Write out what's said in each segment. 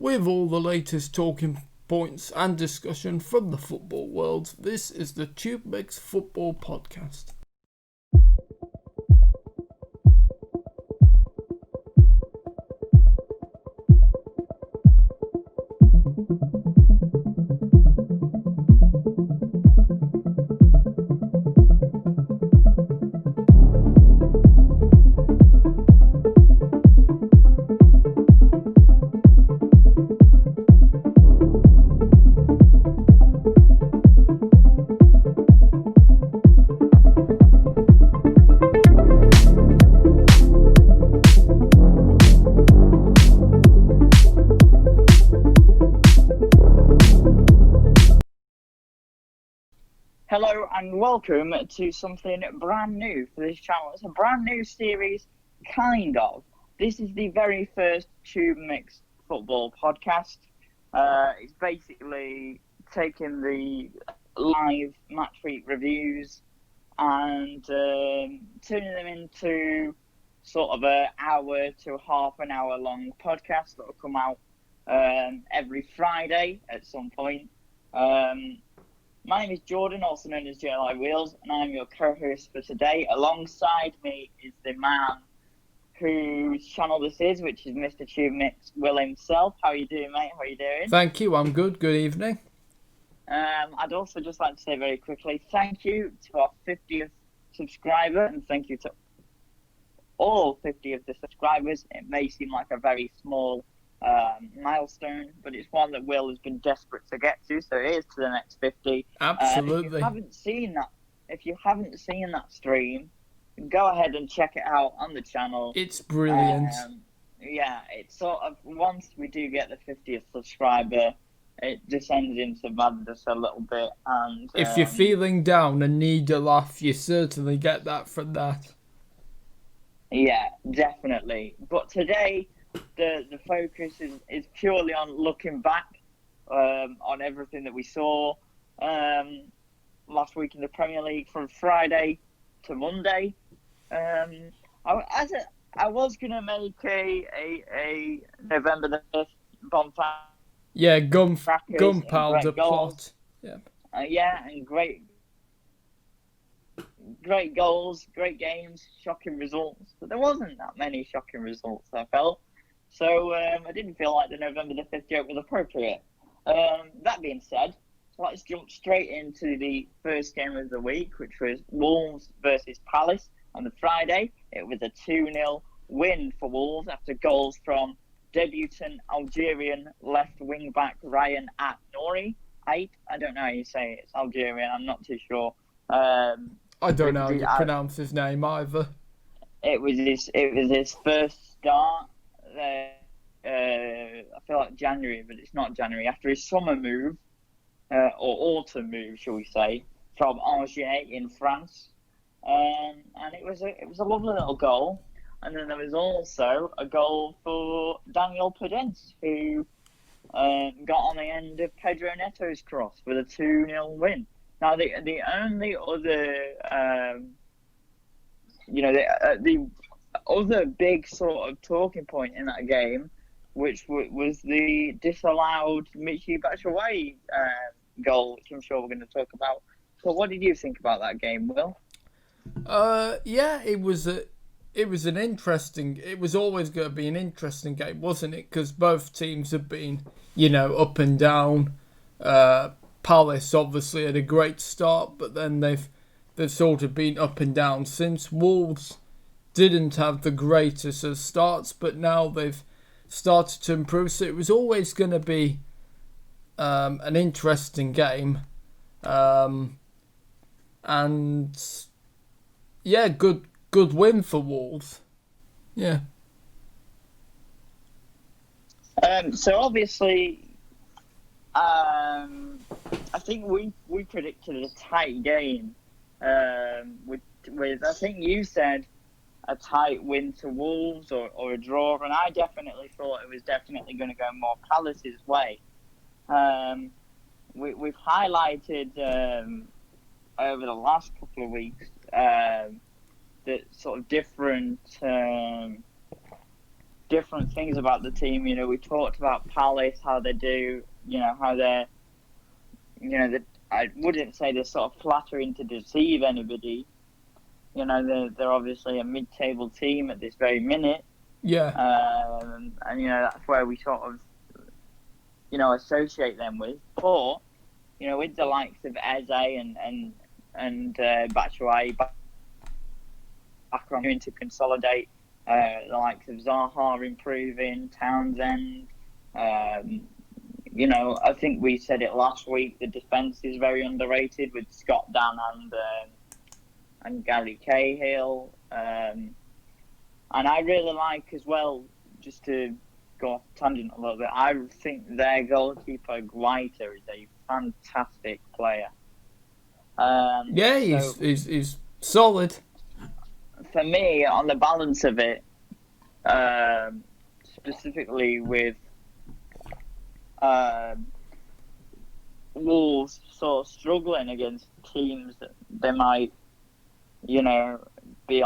with all the latest talking points and discussion from the football world. This is the TubeMix Football Podcast. Hello and welcome to something brand new for this channel. It's a brand new series, kind of. This is the very first TubeMix football podcast. It's basically taking the live match week reviews and turning them into sort of an hour to half an hour long podcast that will come out every Friday at some point. My name is Jordan, also known as JLIWheels, and I'm your co-host for today. Alongside me is the man whose channel this is, which is Mr. TubeMix Will himself. How are you doing, mate? How are you doing? Thank you, I'm good. Good evening. I'd also just like to say very quickly, thank you to our 50th subscriber, and thank you to all 50 of the subscribers. It may seem like a very small milestone, but it's one that Will has been desperate to get to, so it is to the next 50. Absolutely. If you haven't seen that stream, go ahead and check it out on the channel. It's brilliant. Yeah, it's sort of, once we do get the 50th subscriber, it descends into madness a little bit. And if you're feeling down and need a laugh, you certainly get that from that. Yeah, definitely. But today, the focus is purely on looking back on everything that we saw last week in the Premier League from Friday to Monday. I was going to make a November the 5th bonfire. Yeah, gunpowder plot. Yeah. And great goals, great games, shocking results. But there wasn't that many shocking results, I felt. So I didn't feel like the November the 5th joke was appropriate. That being said, let's jump straight into the first game of the week, which was Wolves versus Palace on the Friday. It was a 2-0 win for Wolves after goals from debutant Algerian left wing-back Ryan At-Nouri. I don't know how you say it. It's Algerian. I'm not too sure. I don't know how you pronounce his name either. It was his first start. I feel like January, but it's not January. After his summer move, or autumn move, shall we say, from Angers in France, and it was a lovely little goal. And then there was also a goal for Daniel Podence, who got on the end of Pedro Neto's cross with a 2-0 win. Now the only other the other big sort of talking point in that game, which was the disallowed Michy Batshuayi goal, which I'm sure we're going to talk about. So what did you think about that game, Will? Yeah, it was always going to be an interesting game, wasn't it? Because both teams have been, up and down. Palace obviously had a great start, but then they've sort of been up and down since. Wolves didn't have the greatest of starts, but now they've started to improve. So it was always going to be an interesting game. And yeah, good win for Wolves. Yeah. So obviously, I think we predicted a tight game. With I think you said a tight win to Wolves or a draw, and I definitely thought it was definitely going to go more Palace's way. We've highlighted over the last couple of weeks the sort of different different things about the team. You know, we talked about Palace, how they do, you know, how they're, you know, I wouldn't say they're sort of flattering to deceive anybody. You know, they're obviously a mid-table team at this very minute. Yeah. And, you know, that's where we sort of, you know, associate them with. But, you know, with the likes of Eze and Batshuayi back on to consolidate, the likes of Zaha improving, Townsend. You know, I think we said it last week. The defence is very underrated with Scott Dan and Gary Cahill. And I really like as well, just to go off tangent a little bit, I think their goalkeeper Guaita is a fantastic player. Yeah, he's solid. For me, on the balance of it, specifically with Wolves sort of struggling against teams that they might, you know, be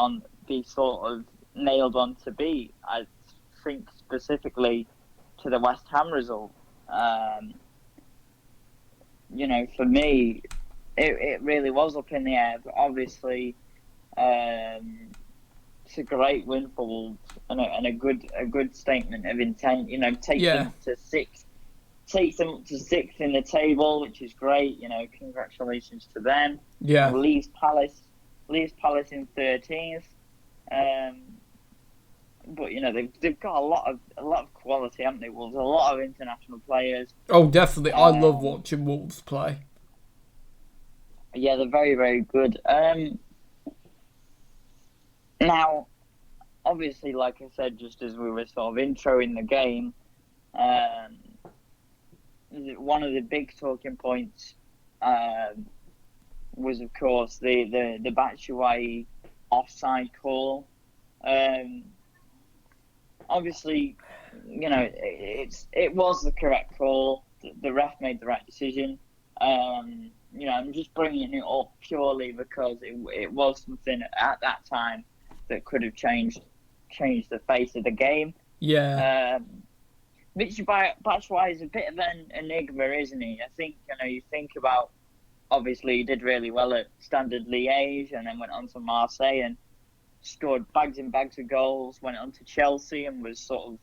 sort of nailed on to beat. I think specifically to the West Ham result. You know, for me, it really was up in the air. But obviously, it's a great win for Wolves and a good statement of intent. You know, take them up to sixth in the table, which is great. You know, congratulations to them. Yeah, leaves Palace in 13th. But you know they've got a lot of quality, haven't they? Wolves, a lot of international players. Oh, definitely. I love watching Wolves play. Yeah, they're very, very good. Now, obviously, like I said, just as we were sort of introing the game, one of the big talking points was, of course, the Batshuayi offside call. Obviously, you know, it was the correct call. The ref made the right decision. You know, I'm just bringing it up purely because it was something at that time that could have changed the face of the game. Yeah. Michy Batshuayi is a bit of an enigma, isn't he? I think, you know, you think about, obviously he did really well at Standard Liège and then went on to Marseille and scored bags and bags of goals, went on to Chelsea and was sort of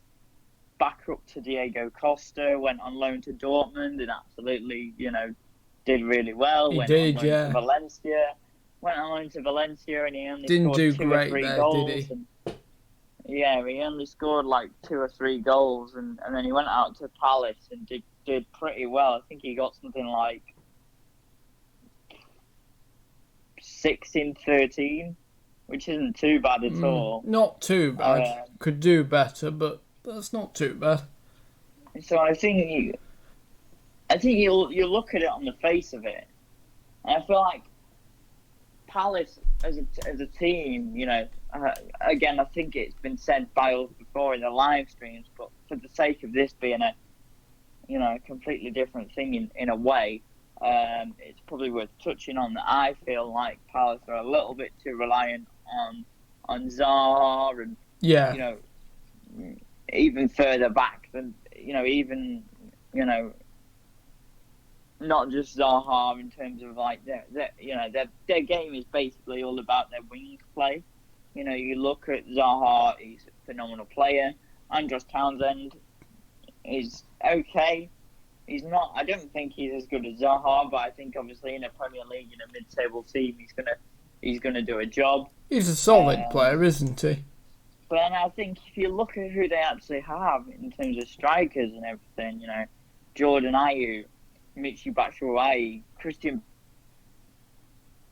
back up to Diego Costa, went on loan to Dortmund and absolutely, you know, did really well. He went did, on loan yeah. to Valencia. Went on loan to Valencia and he only Didn't scored do 2 great or 3 there, goals. did he? And, yeah, he only scored like 2 or 3 goals and then he went out to Palace and did pretty well. I think he got something like 6 in 13, which isn't too bad at all. Not too bad. Could do better, but that's not too bad. So I think you look at it on the face of it, and I feel like Palace as a team, you know, again, I think it's been said by us before in the live streams, but for the sake of this being a, you know, a completely different thing in a way, it's probably worth touching on that. I feel like Palace are a little bit too reliant on Zaha and, yeah, you know, even further back than, you know, even, you know, not just Zaha in terms of like their game is basically all about their wing play. You know, you look at Zaha, he's a phenomenal player. Andros Townsend is okay. He's not. I don't think he's as good as Zaha, but I think obviously in a Premier League, in a mid-table team, he's gonna do a job. He's a solid player, isn't he? But then I think if you look at who they actually have in terms of strikers and everything, you know, Jordan Ayew, Michy Batshuayi, Christian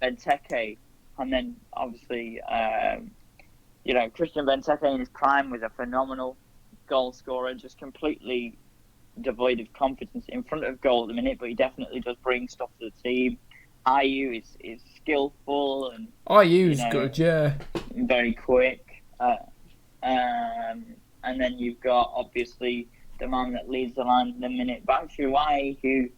Benteke, and then obviously, you know, Christian Benteke in his prime was a phenomenal goal scorer, just completely devoid of confidence in front of goal at the minute, but he definitely does bring stuff to the team. Ayew is skillful and Ayew's good, yeah, very quick. And then you've got obviously the man that leads the line in the minute, Batshuayi, who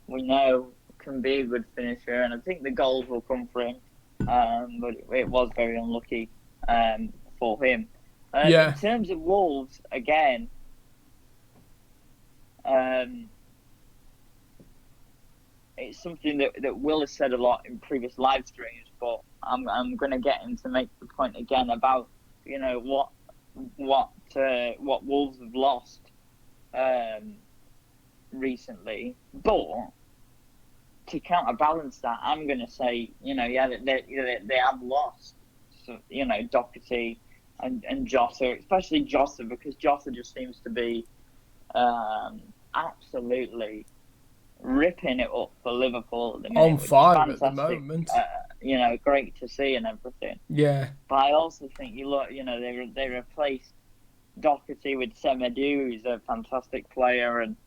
we know can be a good finisher, and I think the goals will come for him. But it was very unlucky for him. In Yeah. terms of Wolves, again, it's something that Will has said a lot in previous live streams, but I'm going to get him to make the point again about what Wolves have lost recently. But to counterbalance that, I'm going to say they have lost, so, Doherty and Jota, especially Jota, because Jota just seems to be absolutely ripping it up for Liverpool at the minute, On which is fire at the fantastic. moment. Great to see and everything. Yeah. But I also think they replaced Doherty with Semedo, who's a fantastic player, and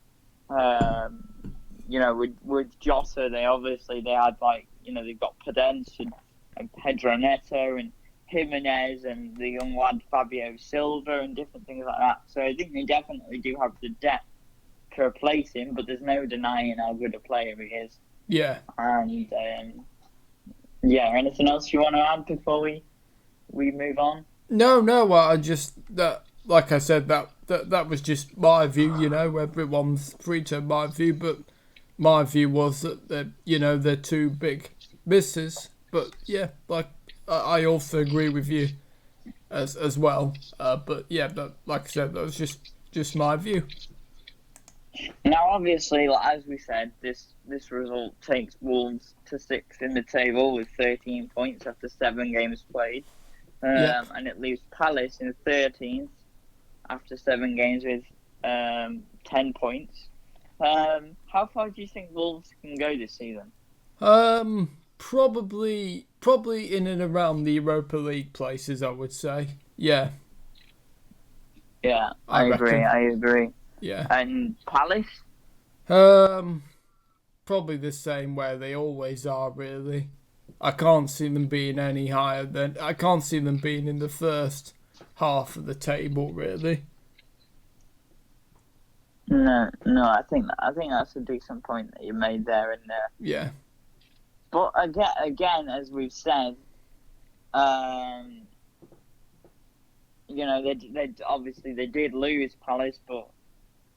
with Jota, they had they've got Podence and Pedro Neto and Jimenez and the young lad Fabio Silva and different things like that. So I think they definitely do have the depth to replace him, but there's no denying how good a player he is. Yeah. And anything else you want to add before we move on? No. I just like I said, that was just my view. Everyone's free to have my view, but my view was that they're two big misses. But yeah, like I also agree with you as well. But like I said, that was just my view. Now, obviously, as we said, this result takes Wolves to 6th in the table with 13 points after 7 games played. And it leaves Palace in 13th after 7 games with 10 points. How far do you think Wolves can go this season? Probably in and around the Europa League places, I would say. Yeah. Yeah, I agree. Yeah. And Palace? Probably the same where they always are, really. I can't see them being any higher than... I can't see them being in the first half of the table, really. No, I think that's a decent point that you made there. And yeah. But again, as we've said, they obviously they did lose Palace, but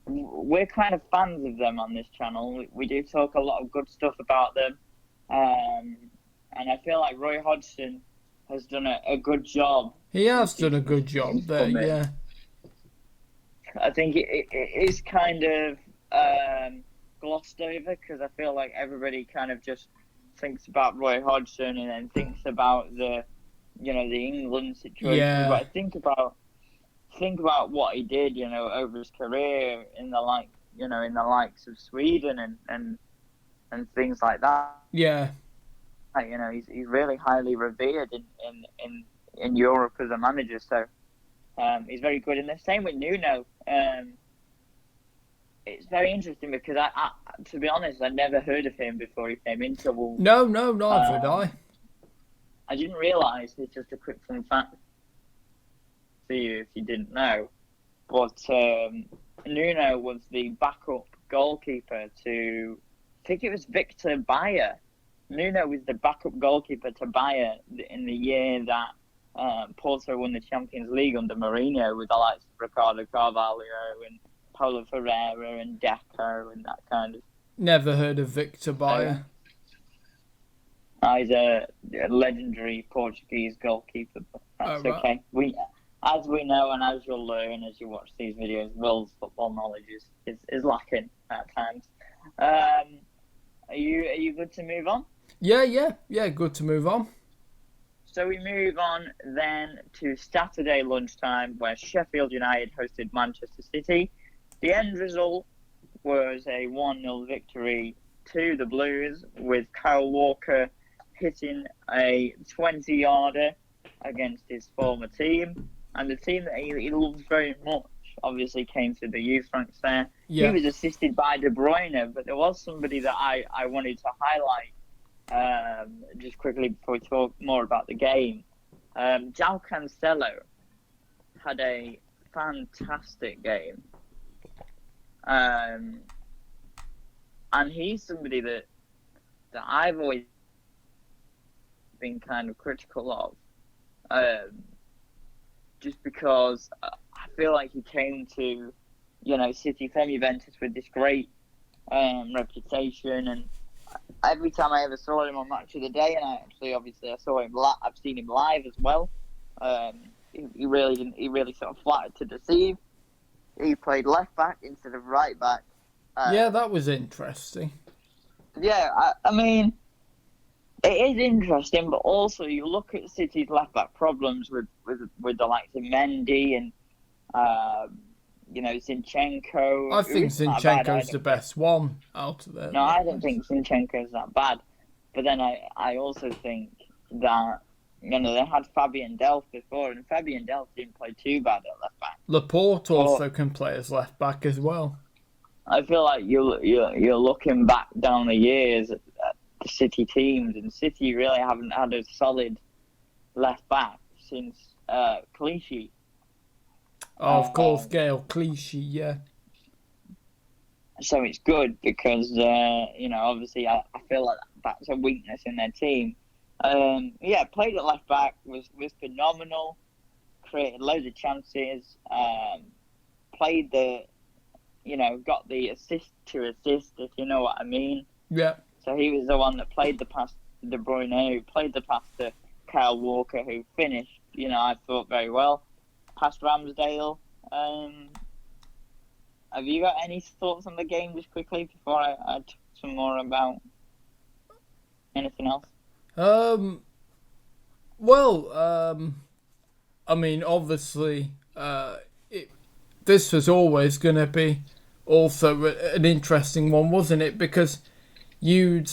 we're kind of fans of them on this channel. We do talk a lot of good stuff about them, and I feel like Roy Hodgson has done a good job. He has done a good job there, yeah. I think it is kind of glossed over because I feel like everybody kind of just thinks about Roy Hodgson and then thinks about the England situation. Yeah. But I think about what he did, over his career in the likes of Sweden and things like that. Yeah. He's really highly revered in Europe as a manager. So he's very good. And the same with Nuno. It's very interesting because I to be honest, I never heard of him before he came into Wolves. No, neither did I. I didn't realise. It's just a quick fun fact for you if you didn't know. But Nuno was the backup goalkeeper to, I think it was Victor Bayer. Nuno was the backup goalkeeper to Bayer in the year that Porto won the Champions League under Mourinho with the likes of Ricardo Carvalho and Paulo Ferreira and Deco and that kind of. Never heard of Victor Bayer. He's a legendary Portuguese goalkeeper, but that's okay. As we know and as you'll learn as you watch these videos, Will's football knowledge is lacking at times. Are you good to move on? Yeah, good to move on. So we move on then to Saturday lunchtime where Sheffield United hosted Manchester City. The end result was a 1-0 victory to the Blues with Kyle Walker hitting a 20-yarder against his former team. And the team that he loves very much obviously came through the youth ranks there. Yeah. He was assisted by De Bruyne, but there was somebody that I wanted to highlight just quickly before we talk more about the game. João Cancelo had a fantastic game. And he's somebody that I've always been kind of critical of. just because I feel like he came to, City from Juventus with this great reputation, and every time I ever saw him on Match of the Day, and obviously I saw him. I've seen him live as well. He really didn't. He really sort of flattered to deceive. He played left back instead of right back. Yeah, that was interesting. Yeah, I mean, it is interesting, but also you look at City's left back problems with the likes of Mendy and Zinchenko. I think Zinchenko's the best one out of there. No, I don't think Zinchenko's that bad. But then I also think that, they had Fabian Delph before, and Fabian Delph didn't play too bad at left back. Laporte also can play as left back as well. I feel like you're looking back down the years at the City teams, and City really haven't had a solid left back since Clichy. Oh, of course, Gail Clichy, yeah. So it's good because, obviously I feel like that's a weakness in their team. Played at left back, was phenomenal, created loads of chances, played got the assist to assist, if you know what I mean. Yeah. So he was the one that played the pass to De Bruyne, who played the pass to Kyle Walker, who finished, I thought very well, past Ramsdale. Have you got any thoughts on the game just quickly before I talk some more about anything else? I mean, obviously, this was always going to be also an interesting one, wasn't it? Because you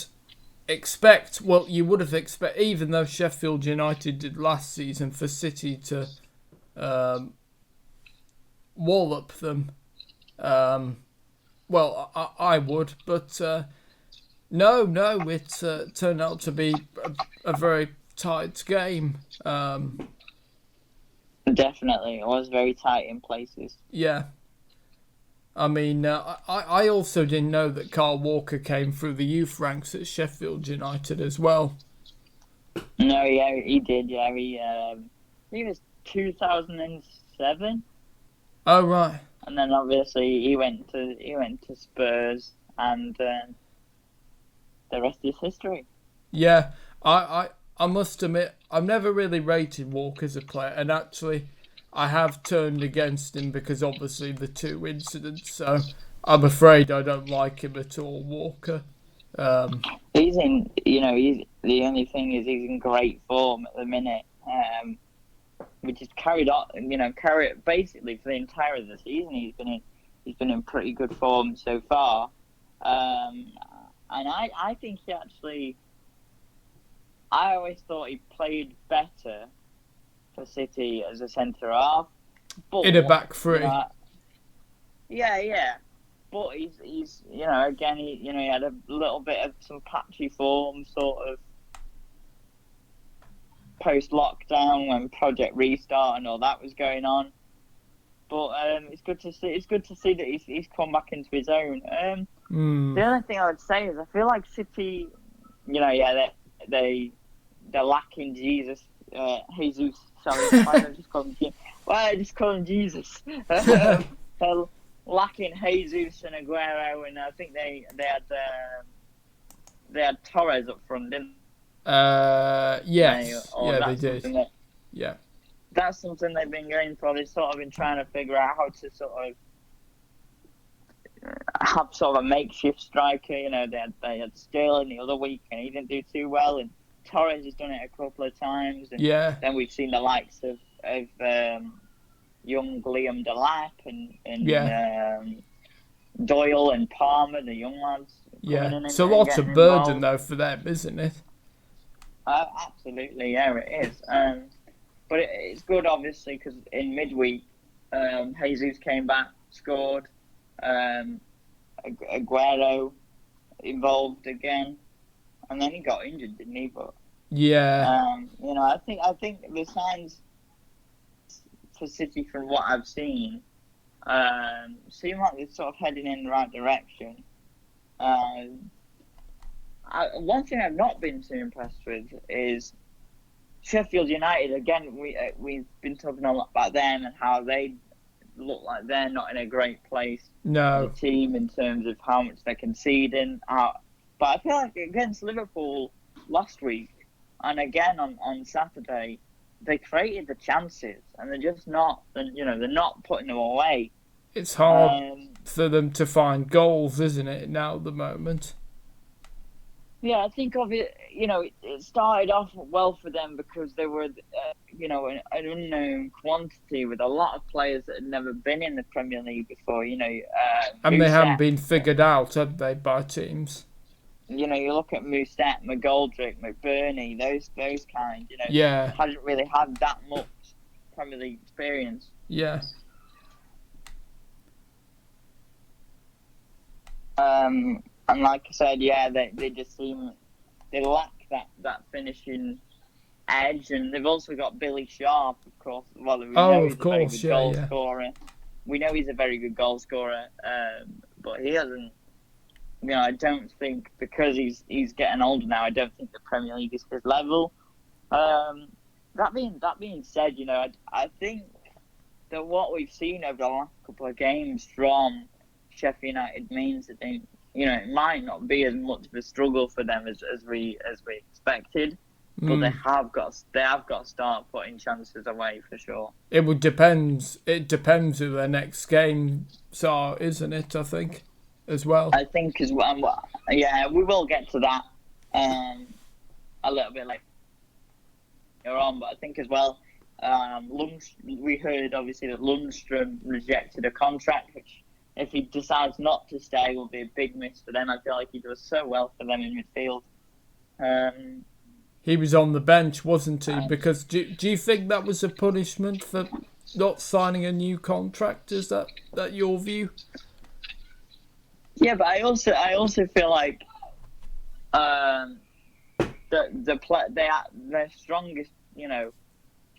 would have expected, even though Sheffield United did last season, for City to wallop them. I would, but no, it turned out to be a very tight game. Definitely, it was very tight in places. Yeah. I mean, I also didn't know that Kyle Walker came through the youth ranks at Sheffield United as well. No, yeah, he did. Yeah, he was 2007. Oh right. And then obviously he went to Spurs, and the rest is history. Yeah, I must admit I've never really rated Walker as a player, and actually I have turned against him because obviously the two incidents. So I'm afraid I don't like him at all, Walker. He's in, he's the only thing is he's in great form at the minute. Which is carried on, carry it basically for the entire of the season. He's been in pretty good form so far, and I think he actually. I always thought he played better for City as a centre half, but in a back three. Yeah. But he's again he had a little bit of some patchy form sort of post lockdown when Project Restart and all that was going on. But it's good to see that he's come back into his own. The other thing I would say is I feel like City, they're lacking Jesus, Jesus. Sorry, why don't I just call him? Why I just call him Jesus? They're lacking Jesus and Aguero, and I think they had Torres up front, didn't they? Yes, they did. Yeah. That's something they've been going for. They've sort of been trying to figure out how to sort of have sort of a makeshift striker. They had Sterling the other week, and he didn't do too well. And Torres has done it a couple of times. And then we've seen the likes of young Liam Delap and Doyle and Palmer, the young lads. Yeah, it's a lot of burden though for them, isn't it? Absolutely, yeah, it is. But it's good, obviously, because in midweek, Jesus came back, scored. Aguero involved again, and then he got injured, didn't he? But I think the signs for City, from what I've seen, seem like they're sort of heading in the right direction. One thing I've not been too impressed with is Sheffield United, again, we've been talking a lot about them and how they look like they're not in a great place as a No, team in terms of how much they're conceding. But I feel like against Liverpool last week and again on Saturday, they created the chances and they're just not, they're not putting them away. it's hard for them to find goals, isn't it, now at the moment? Yeah, I think of it, it started off well for them because they were, an unknown quantity with a lot of players that had never been in the Premier League before, And they haven't Musette. been figured out, have they, by teams? You look at Musette, McGoldrick, McBurney, those kind, Yeah, hadn't really had that much Premier League experience. yeah. And like I said, yeah, they just seem they lack that finishing edge, and they've also got Billy Sharp, of course. Well, we know he's a very good goal scorer. We know he's a very good goal scorer, but he hasn't. I don't think because he's getting older now. I don't think the Premier League is his level. That being said, I think that what we've seen over the last couple of games from Sheffield United means that they, it might not be as much of a struggle for them as we expected, but they have got to start putting chances away for sure. It would depend. It depends who their next games are, isn't it? I think, as well. I think as well. Yeah, we will get to that a little bit later on, but I think as well. We heard obviously that Lundstrom rejected a contract, which, if he decides not to stay, will be a big miss for them. I feel like he does so well for them in midfield. He was on the bench, wasn't he? Because do you think that was a punishment for not signing a new contract? Is that your view? Yeah, but I also feel like their strongest,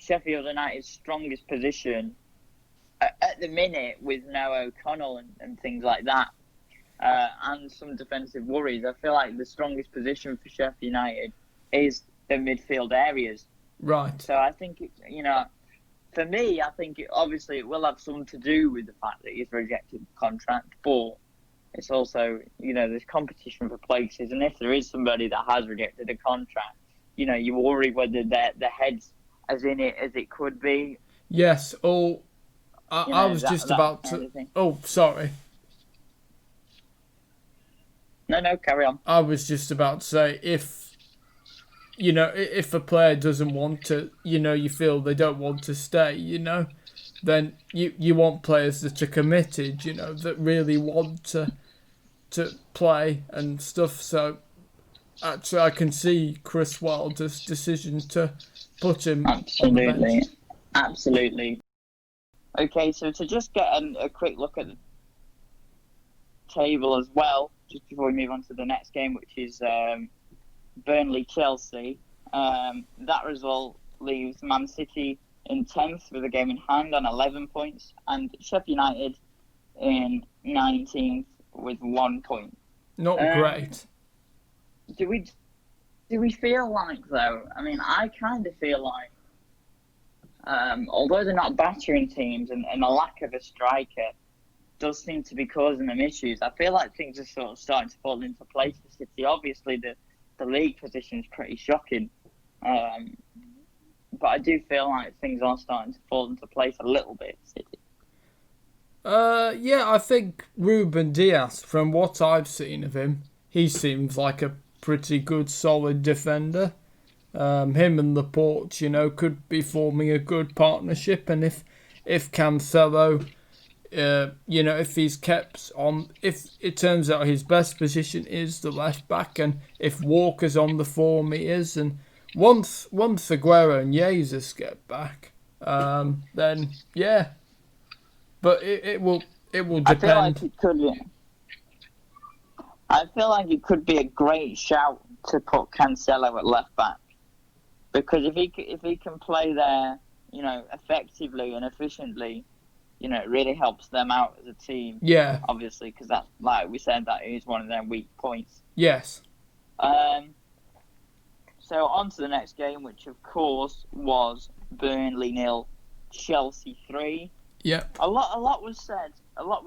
Sheffield United's strongest position at the minute, with no O'Connell and things like that, and some defensive worries, I feel like the strongest position for Sheffield United is the midfield areas. Right. So I think, for me, I think obviously it will have something to do with the fact that he's rejected the contract, but it's also, there's competition for places, and if there is somebody that has rejected a contract, you worry whether the head's as in it as it could be. Yes. I was just about to. Oh, sorry. No, carry on. I was just about to say, if a player doesn't want to, you feel they don't want to stay, then you want players that are committed, that really want to play and stuff. So actually, I can see Chris Wilder's decision to put him on the bench. Absolutely. Okay, so to just get a quick look at the table as well, just before we move on to the next game, which is Burnley-Chelsea. That result leaves Man City in 10th with a game in hand on 11 points, and Sheffield United in 19th with 1 point. Not great. Do we feel like, though? I mean, I kind of feel like, although they're not battering teams and a lack of a striker does seem to be causing them issues, I feel like things are sort of starting to fall into place for City. Obviously, the league position is pretty shocking, but I do feel like things are starting to fall into place a little bit for City. Yeah, I think Ruben Dias, from what I've seen of him, he seems like a pretty good, solid defender. Him and Laporte, could be forming a good partnership. And if Cancelo, if he's kept on, if it turns out his best position is the left back, and if Walker's on the form he is, and once Aguero and Jesus get back, then yeah. But it will depend. I feel like it could be a great shout to put Cancelo at left back, because if he can play there, effectively and efficiently, it really helps them out as a team. Yeah. Obviously, because that, like we said, that is one of their weak points. Yes. So on to the next game, which of course was Burnley 0, Chelsea 3. Yep. A lot was said. About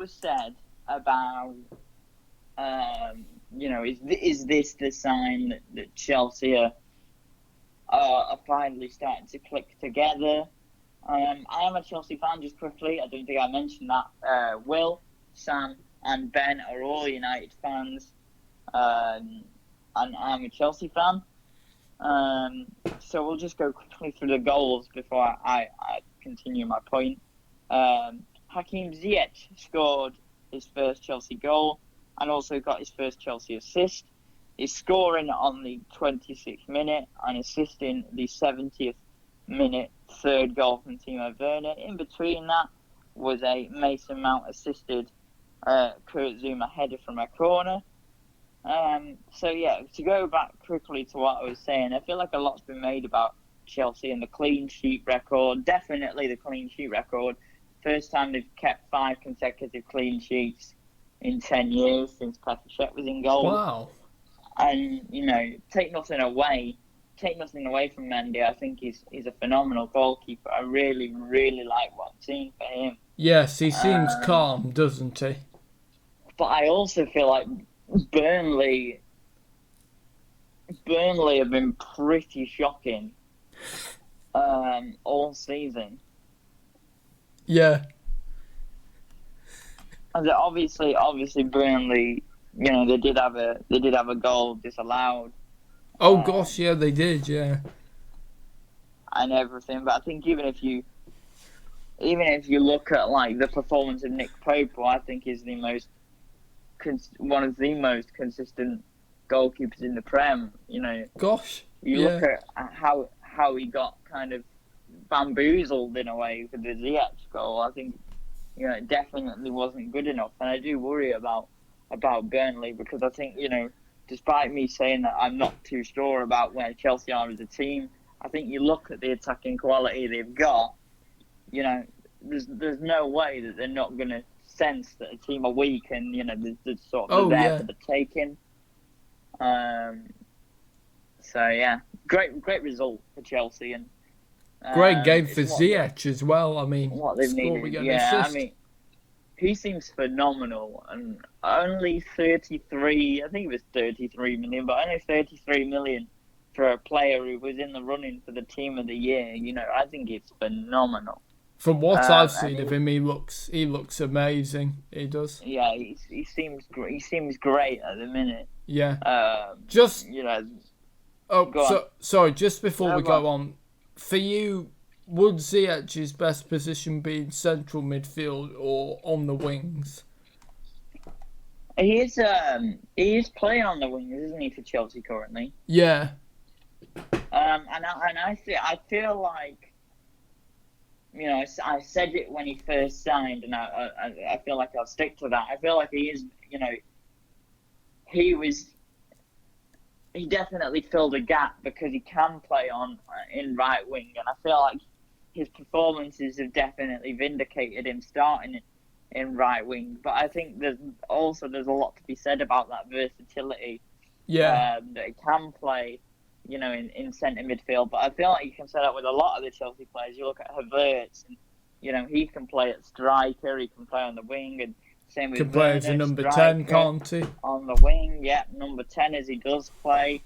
is this the sign that Chelsea are finally starting to click together? I am a Chelsea fan, just quickly. I don't think I mentioned that. Will, Sam, and Ben are all United fans, and I'm a Chelsea fan. So we'll just go quickly through the goals before I continue my point. Hakim Ziyech scored his first Chelsea goal and also got his first Chelsea assist. He's scoring on the 26th minute and assisting the 70th minute third goal from Timo Werner. In between that was a Mason Mount assisted Kurt Zouma header from a corner. So yeah, to go back quickly to what I was saying, I feel like a lot's been made about Chelsea and the clean sheet record. Definitely the clean sheet record. First time they've kept 5 consecutive clean sheets in 10 years since Petr Cech was in goal. Wow. And, take nothing away from Mendy. I think he's a phenomenal goalkeeper. I really, really like what I'm seeing for him. Yes, he seems calm, doesn't he? But I also feel like Burnley have been pretty shocking all season. Yeah. And obviously Burnley, they did have a goal disallowed. Oh gosh, yeah, they did, yeah. And everything, but I think even if you look at like the performance of Nick Pope, who I think is one of the most consistent goalkeepers in the Prem, Gosh, look at how he got kind of bamboozled in a way with the Ziyech goal. I think it definitely wasn't good enough, and I do worry about Burnley because I think despite me saying that I'm not too sure about where Chelsea are as a team, I think you look at the attacking quality they've got. There's no way that they're not going to sense that a team are weak and there's sort of there for the taking. So yeah, great result for Chelsea and great game for Ziyech as well. I mean, what they've needed. Yeah, I mean, he seems phenomenal and only 33. I think it was 33 million, but only 33 million for a player who was in the running for the team of the year. I think it's phenomenal. From what I've seen of him, he looks amazing. He does. Yeah, he seems great at the minute. Yeah. Sorry. Just before we go on, for you, would Ziyech's best position be in central midfield or on the wings? He is playing on the wings, isn't he, for Chelsea currently? Yeah. And I feel like. I said it when he first signed, and I feel like I'll stick to that. I feel like he is, he definitely filled a gap because he can play in right wing, and I feel like his performances have definitely vindicated him starting in right wing. But I think there's a lot to be said about that versatility. Yeah. That he can play. In centre midfield, but I feel like you can say that with a lot of the Chelsea players. You look at Havertz, and he can play at striker, he can play on the wing, and same with can play as a number 10, can't he? On the wing, yeah, number 10 as he does play.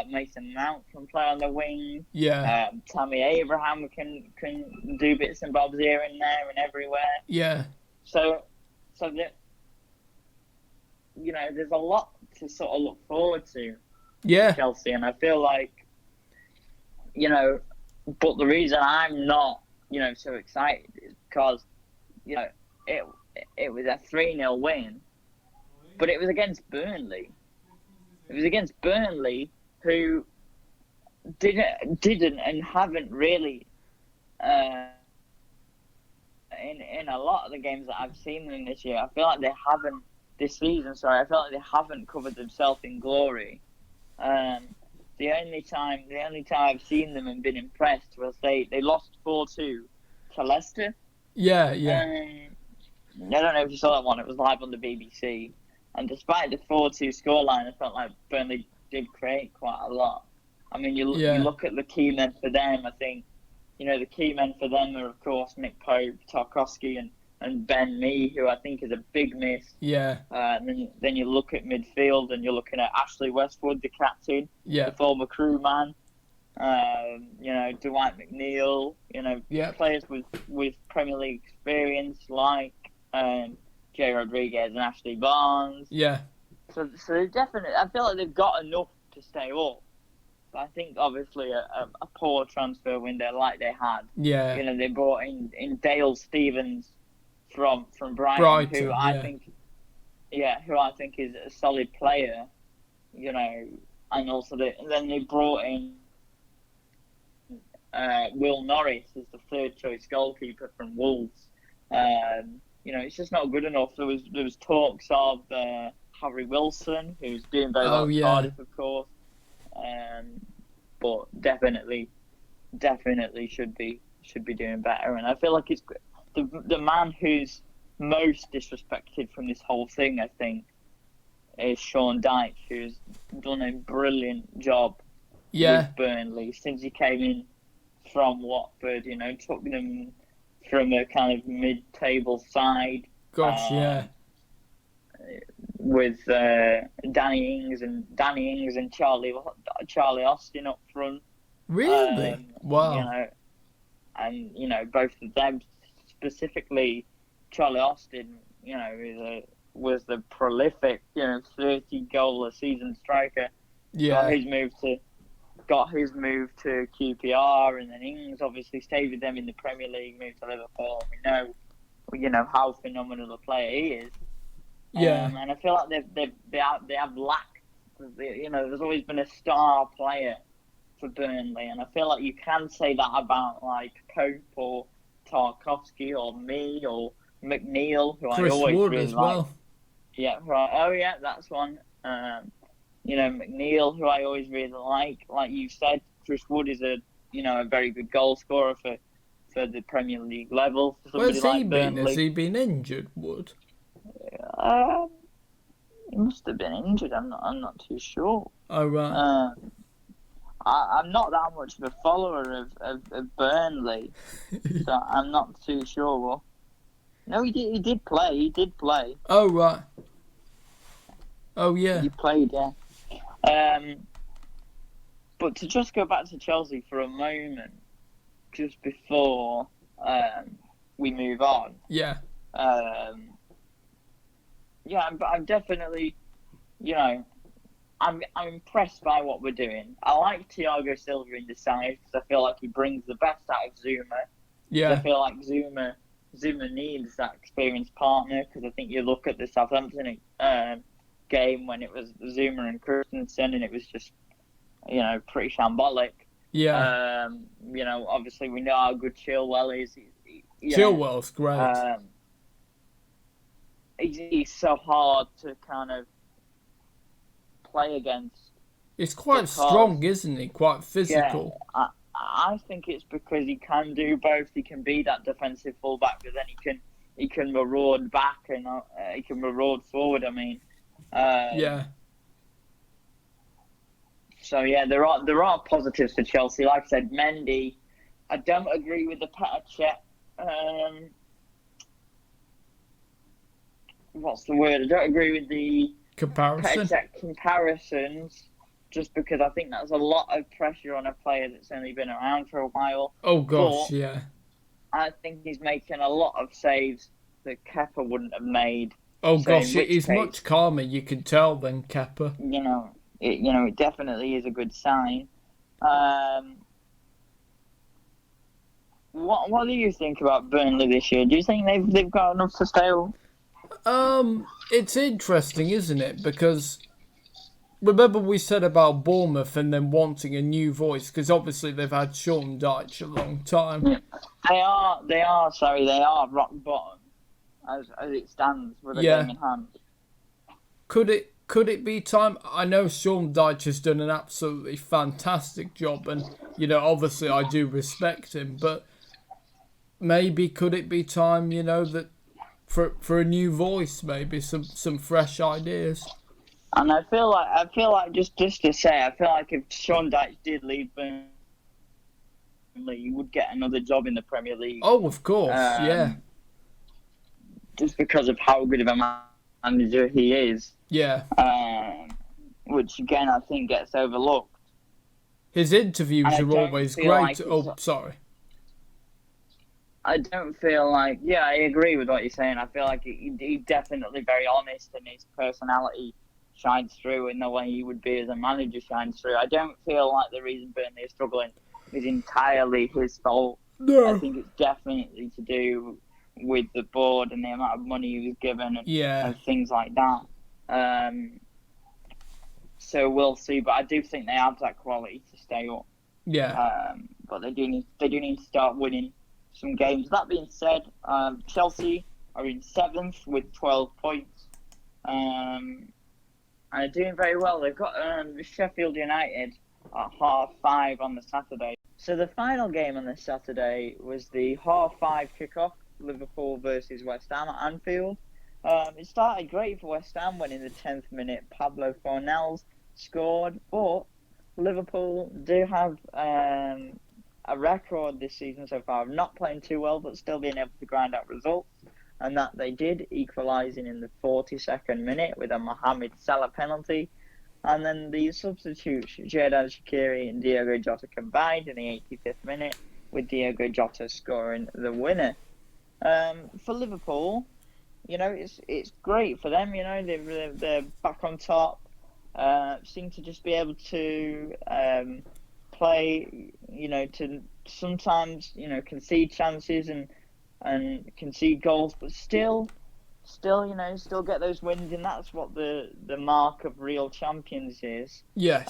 Mason Mount can play on the wing. Yeah. Tammy Abraham can do bits and bobs here and there and everywhere. Yeah. So that there's a lot to sort of look forward to. Yeah. Chelsea, and I feel like, but the reason I'm not, so excited is because, it was a 3-0 win, but it was against Burnley. It was against Burnley, who didn't and haven't really, in a lot of the games that I've seen them this year, I feel like they haven't, this season, sorry, I feel like they haven't covered themselves in glory. The only time I've seen them and been impressed was they lost 4-2 to Leicester. Yeah. I don't know if you saw that one. It was live on the BBC. And despite the 4-2 scoreline, I felt like Burnley did create quite a lot. I mean, you Yeah. look at the key men for them. I think, the key men for them are, of course, Nick Pope, Tarkowski, and Ben Mee, who I think is a big miss. Yeah. And then you look at midfield, and you're looking at Ashley Westwood, the captain, Yeah. the former crewman. Dwight McNeil. Yeah. Players with Premier League experience like Jay Rodriguez and Ashley Barnes. Yeah. So they definitely, I feel like they've got enough to stay up. But I think obviously a poor transfer window like they had. Yeah. They brought in Dale Stevens from Brighton, who I think is a solid player. And also then they brought in Will Norris as the third choice goalkeeper from Wolves. It's just not good enough. There was talks of Harry Wilson, who's doing very well at Cardiff, of course. But definitely should be doing better. And I feel like it's the man who's most disrespected from this whole thing, I think, is Sean Dyche, who's done a brilliant job with Burnley since he came in from Watford. Took them from a kind of mid-table side. With Danny Ings and Charlie Austin up front. Really? Wow. Both of them, specifically Charlie Austin, was the prolific, 30-goal-a-season striker. Yeah. Got his move to QPR, and then Ings obviously stayed with them in the Premier League, moved to Liverpool. We know how phenomenal a player he is. Yeah. And I feel like they have lacked. There's always been a star player for Burnley, and I feel like you can say that about like Pope or Tarkowski or Mee or McNeil, who Chris I always Wood really as like. well. Yeah, right. Oh yeah, that's one. McNeil, who I always really like. Like you said, Chris Wood is a very good goal scorer for the Premier League level. Where's he been? Has he been injured, Wood? He must have been injured. I'm not too sure. Oh right. I'm not that much of a follower of Burnley, so I'm not too sure. No, he did play. He did play. Oh right. Oh yeah. He played, yeah. But to just go back to Chelsea for a moment, just before we move on. Yeah. I'm definitely, I'm impressed by what we're doing. I like Thiago Silva in the side because I feel like he brings the best out of Zuma. Yeah. I feel like Zuma needs that experienced partner because I think you look at the Southampton game when it was Zuma and Christensen and it was just, pretty shambolic. Yeah. Obviously we know how good Chilwell is. Chilwell's great. He's so hard to kind of play against. It's quite strong, isn't he? Quite physical. Yeah, I think it's because he can do both. He can be that defensive fullback, but then he can maraud back and he can maraud forward. I mean, yeah. So yeah, there are positives for Chelsea. Like I said, Mendy. I don't agree with the Petr Cech. What's the word? I don't agree with the comparison. Petr Cech comparisons. Just because I think that's a lot of pressure on a player that's only been around for a while. Oh gosh, yeah. I think he's making a lot of saves that Kepa wouldn't have made. Oh gosh, he's much calmer, you can tell, than Kepa. It definitely is a good sign. What do you think about Burnley this year? Do you think they've got enough to stay up? It's interesting, isn't it? Because remember we said about Bournemouth and them wanting a new voice, because obviously they've had Sean Dyche a long time. They are rock bottom as it stands with a game in hand. Could it be time? I know Sean Dyche has done an absolutely fantastic job, and obviously I do respect him, but maybe could it be time, that for a new voice, maybe some fresh ideas? And I feel like just to say, I feel like if Sean Dyche did leave Burnley, he would get another job in the Premier League. Oh, of course, yeah, Um, just because of how good of a manager he is. yeah. Which again I think gets overlooked. His And interviews I are don't always feel great. like it's. Oh, sorry. I don't feel like. Yeah, I agree with what you're saying. I feel like he's definitely very honest, and his personality shines through in the way he would be as a manager shines through. I don't feel like the reason Burnley is struggling is entirely his fault. I No. think it's definitely to do with the board and the amount of money he was given Yeah, and things like that. So we'll see, but I do think they have that quality to stay up. yeah, But they do need to start winning some games. That being said, Chelsea are in 7th with 12 points, and are doing very well. They've got Sheffield United at 5:30 on the Saturday. So the final game on the Saturday was the 5:30 kickoff, Liverpool versus West Ham at Anfield. It started great for West Ham when in the 10th minute Pablo Fornells scored, but Liverpool do have a record this season so far of not playing too well but still being able to grind out results, and that they did, equalising in the 42nd minute with a Mohamed Salah penalty. And then the substitutes, Xherdan Shaqiri and Diogo Jota, combined in the 85th minute, with Diogo Jota scoring the winner. For Liverpool, it's great for them. They're back on top. Seem to just be able to play. To sometimes concede chances and concede goals, but still get those wins, and that's what the mark of real champions is. yes.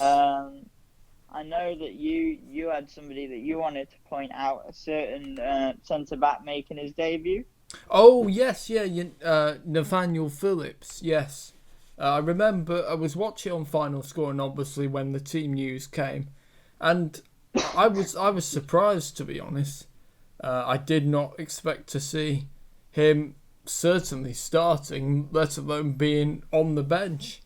I know that you had somebody that you wanted to point out, a certain centre back making his debut. Oh, yes, yeah, Nathaniel Phillips, yes. I remember I was watching on Final Score, and obviously when the team news came, and I was surprised, to be honest. I did not expect to see him certainly starting, let alone being on the bench.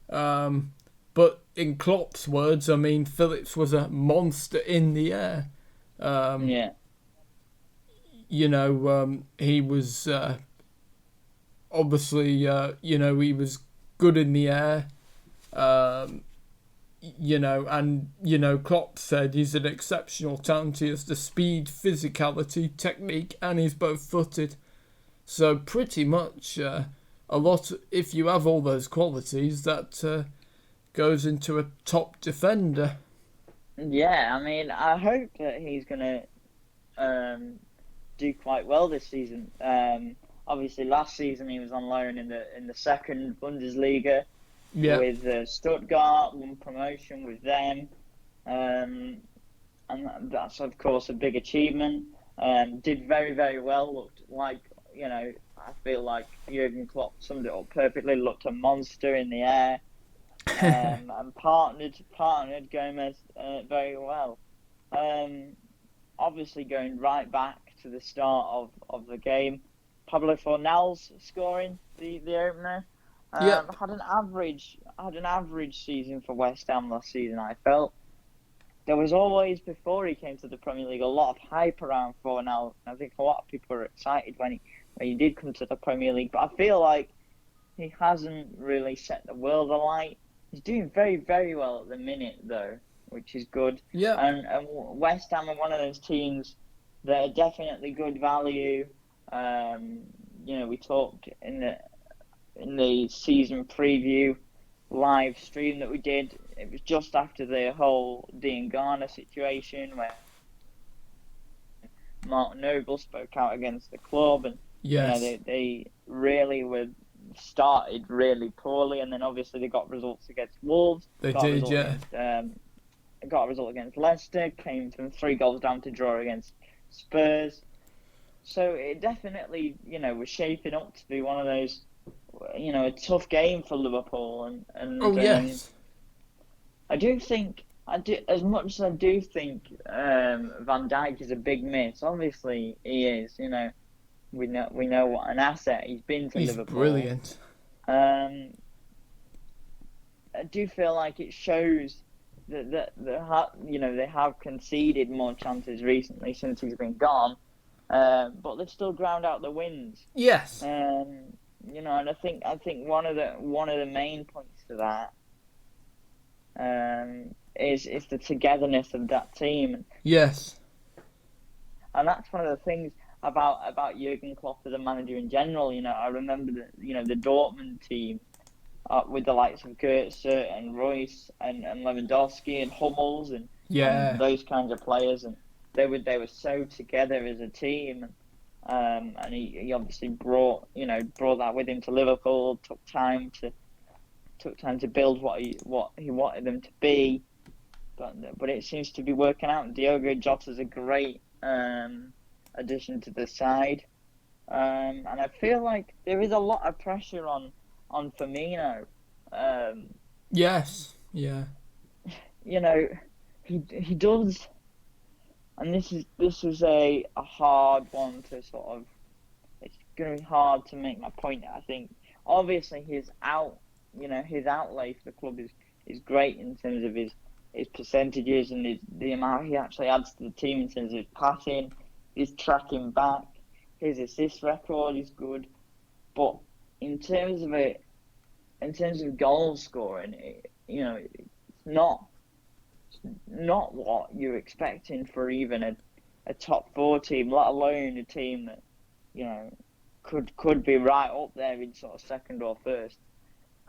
But in Klopp's words, I mean, Phillips was a monster in the air. Yeah. He was obviously, he was good in the air. Klopp said he's an exceptional talent. He has the speed, physicality, technique, and he's both footed. So pretty much a lot, if you have all those qualities, that goes into a top defender. Yeah, I mean, I hope that he's going to do quite well this season. Obviously, last season he was on loan in the second Bundesliga Yeah, with Stuttgart, won promotion with them, and that's of course a big achievement. Did very, very well. Looked like I feel like Jurgen Klopp summed it up perfectly. Looked a monster in the air, and partnered Gomez very well. Obviously, going right back to the start of the game, Pablo Fornells scoring the opener. yeah, Had an average season for West Ham last season. I felt there was always, before he came to the Premier League, a lot of hype around Fornells. I think a lot of people were excited when he did come to the Premier League. But I feel like he hasn't really set the world alight. He's doing very, very well at the minute, though, which is good. yeah. And West Ham are one of those teams that are definitely good value. We talked in the season preview live stream that we did. It was just after the whole Dean Garner situation where Martin Noble spoke out against the club, and Yes. they really were started really poorly, and then obviously they got results against Wolves. They did, yeah. Got a result against Leicester, came from 3 goals down to draw against Spurs. So it definitely, was shaping up to be one of those, a tough game for Liverpool. And Oh, yes. I do think, as much as I do think Van Dijk is a big miss, obviously he is, we know what an asset he's been to He's Liverpool. brilliant. I do feel like it shows that they have conceded more chances recently since he's been gone, but they've still ground out the wins. Yes. And I think one of the main points to that is the togetherness of that team. Yes. And that's one of the things about Jurgen Klopp as a manager in general. I remember the Dortmund team with the likes of Götze and Royce and Lewandowski and Hummels and those kinds of players, and they were so together as a team. And he obviously brought that with him to Liverpool. Took time to build what he wanted them to be, but it seems to be working out. Diogo Jota's a great addition to the side, and I feel like there is a lot of pressure on Firmino. Yes. Yeah. He does, and this is a hard one to sort of. It's going to be hard to make my point. I think obviously his outlay for the club is great in terms of his percentages and the amount he actually adds to the team in terms of passing, his tracking back, his assist record is good, but in terms of goal scoring, it's not what you're expecting for even a top 4 team, let alone a team that could be right up there in sort of second or first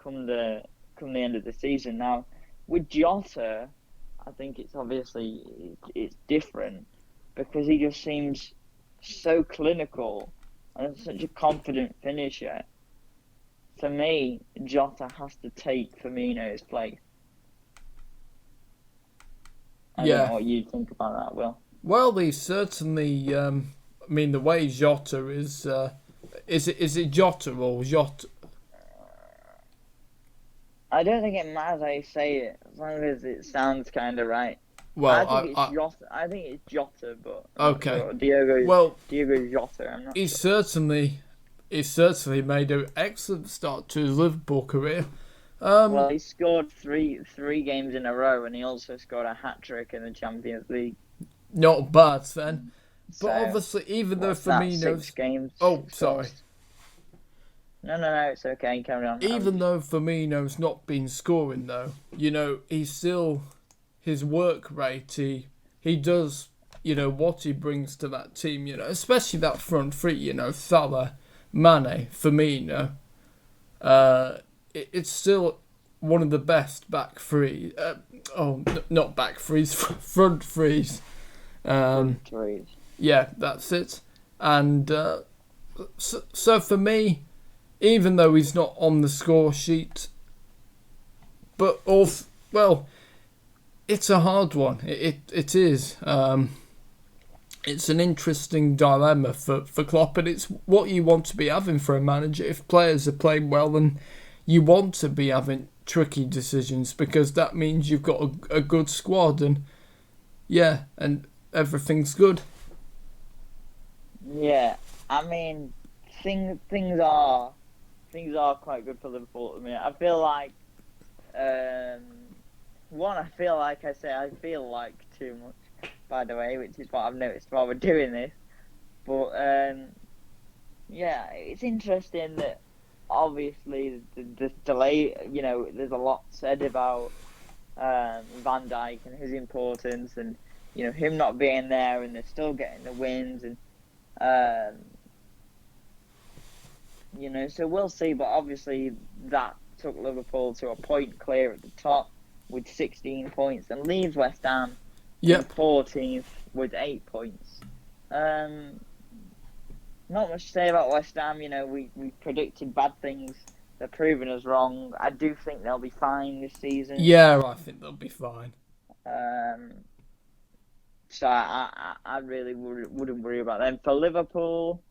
come the end of the season. Now with Jota, I think it's different because he just seems so clinical and such a confident finisher. For me, Jota has to take Firmino's place. I don't know what you think about that, Will. Well, he's certainly. The way Jota is it Jota or Jota? I don't think it matters how you say it, as long as it sounds kind of right. Well, I think it's Jota, but okay. Sure. Diogo Jota. I'm not sure. He's certainly made an excellent start to his Liverpool career. Well, he scored three games in a row, and he also scored a hat-trick in the Champions League. Not bad then. So, but obviously, even though Firmino's... 6 games. Oh, sorry. No, it's okay. Carry on. Even though Firmino's not been scoring, though, he's still... His work rate, he does, what he brings to that team, especially that front three, Salah, Mane, Firmino. It's still one of the best back three. Not back threes, front threes. Front threes. Yeah, that's it. And so for me, even though he's not on the score sheet, but it's a hard one. It is. It's an interesting dilemma for Klopp, and it's what you want to be having for a manager. If players are playing well, then you want to be having tricky decisions because that means you've got a good squad, and everything's good. Yeah, things are quite good for Liverpool at the minute. I feel like I feel like too much, by the way, which is what I've noticed while we're doing this. But it's interesting that obviously the delay. There's a lot said about Van Dijk and his importance, and him not being there, and they're still getting the wins, and so we'll see. But obviously that took Liverpool to a point clear at the top with 16 points and leaves West Ham in 14th with 8 points. Not much to say about West Ham. We predicted bad things. They're proving us wrong. I do think they'll be fine this season. Yeah, I think they'll be fine. So I really wouldn't worry about them. For Liverpool,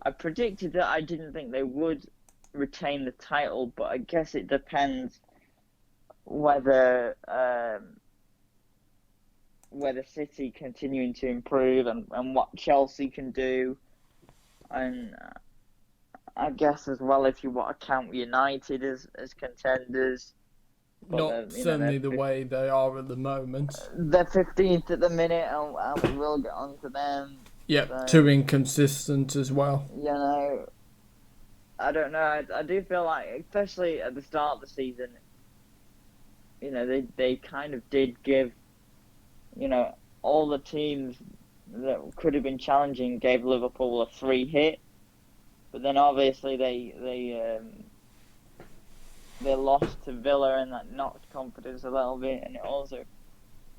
I predicted that I didn't think they would retain the title, but I guess it depends whether City continuing to improve and what Chelsea can do, and I guess as well, if you want to count United as contenders. Not certainly the way they are at the moment. They're 15th at the minute, and we will get on to them. Yep, So, too inconsistent as well. I don't know. I do feel like, especially at the start of the season, they kind of did give, all the teams that could have been challenging gave Liverpool a free hit, but then obviously they lost to Villa, and that knocked confidence a little bit, and it also,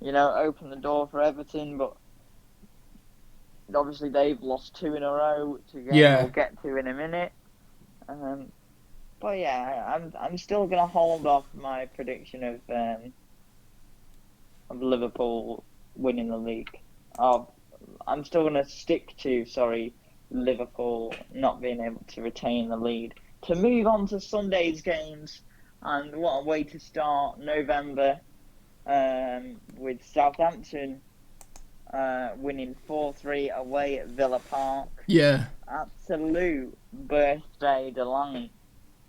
opened the door for Everton, but obviously they've lost 2 in a row, which again we'll get to in a minute. But yeah, I'm still gonna hold off my prediction of Liverpool winning the league. I'm still gonna stick to Liverpool not being able to retain the lead. To move on to Sunday's games, and what a way to start November with Southampton winning 4-3 away at Villa Park. Yeah. Absolute birthday delight.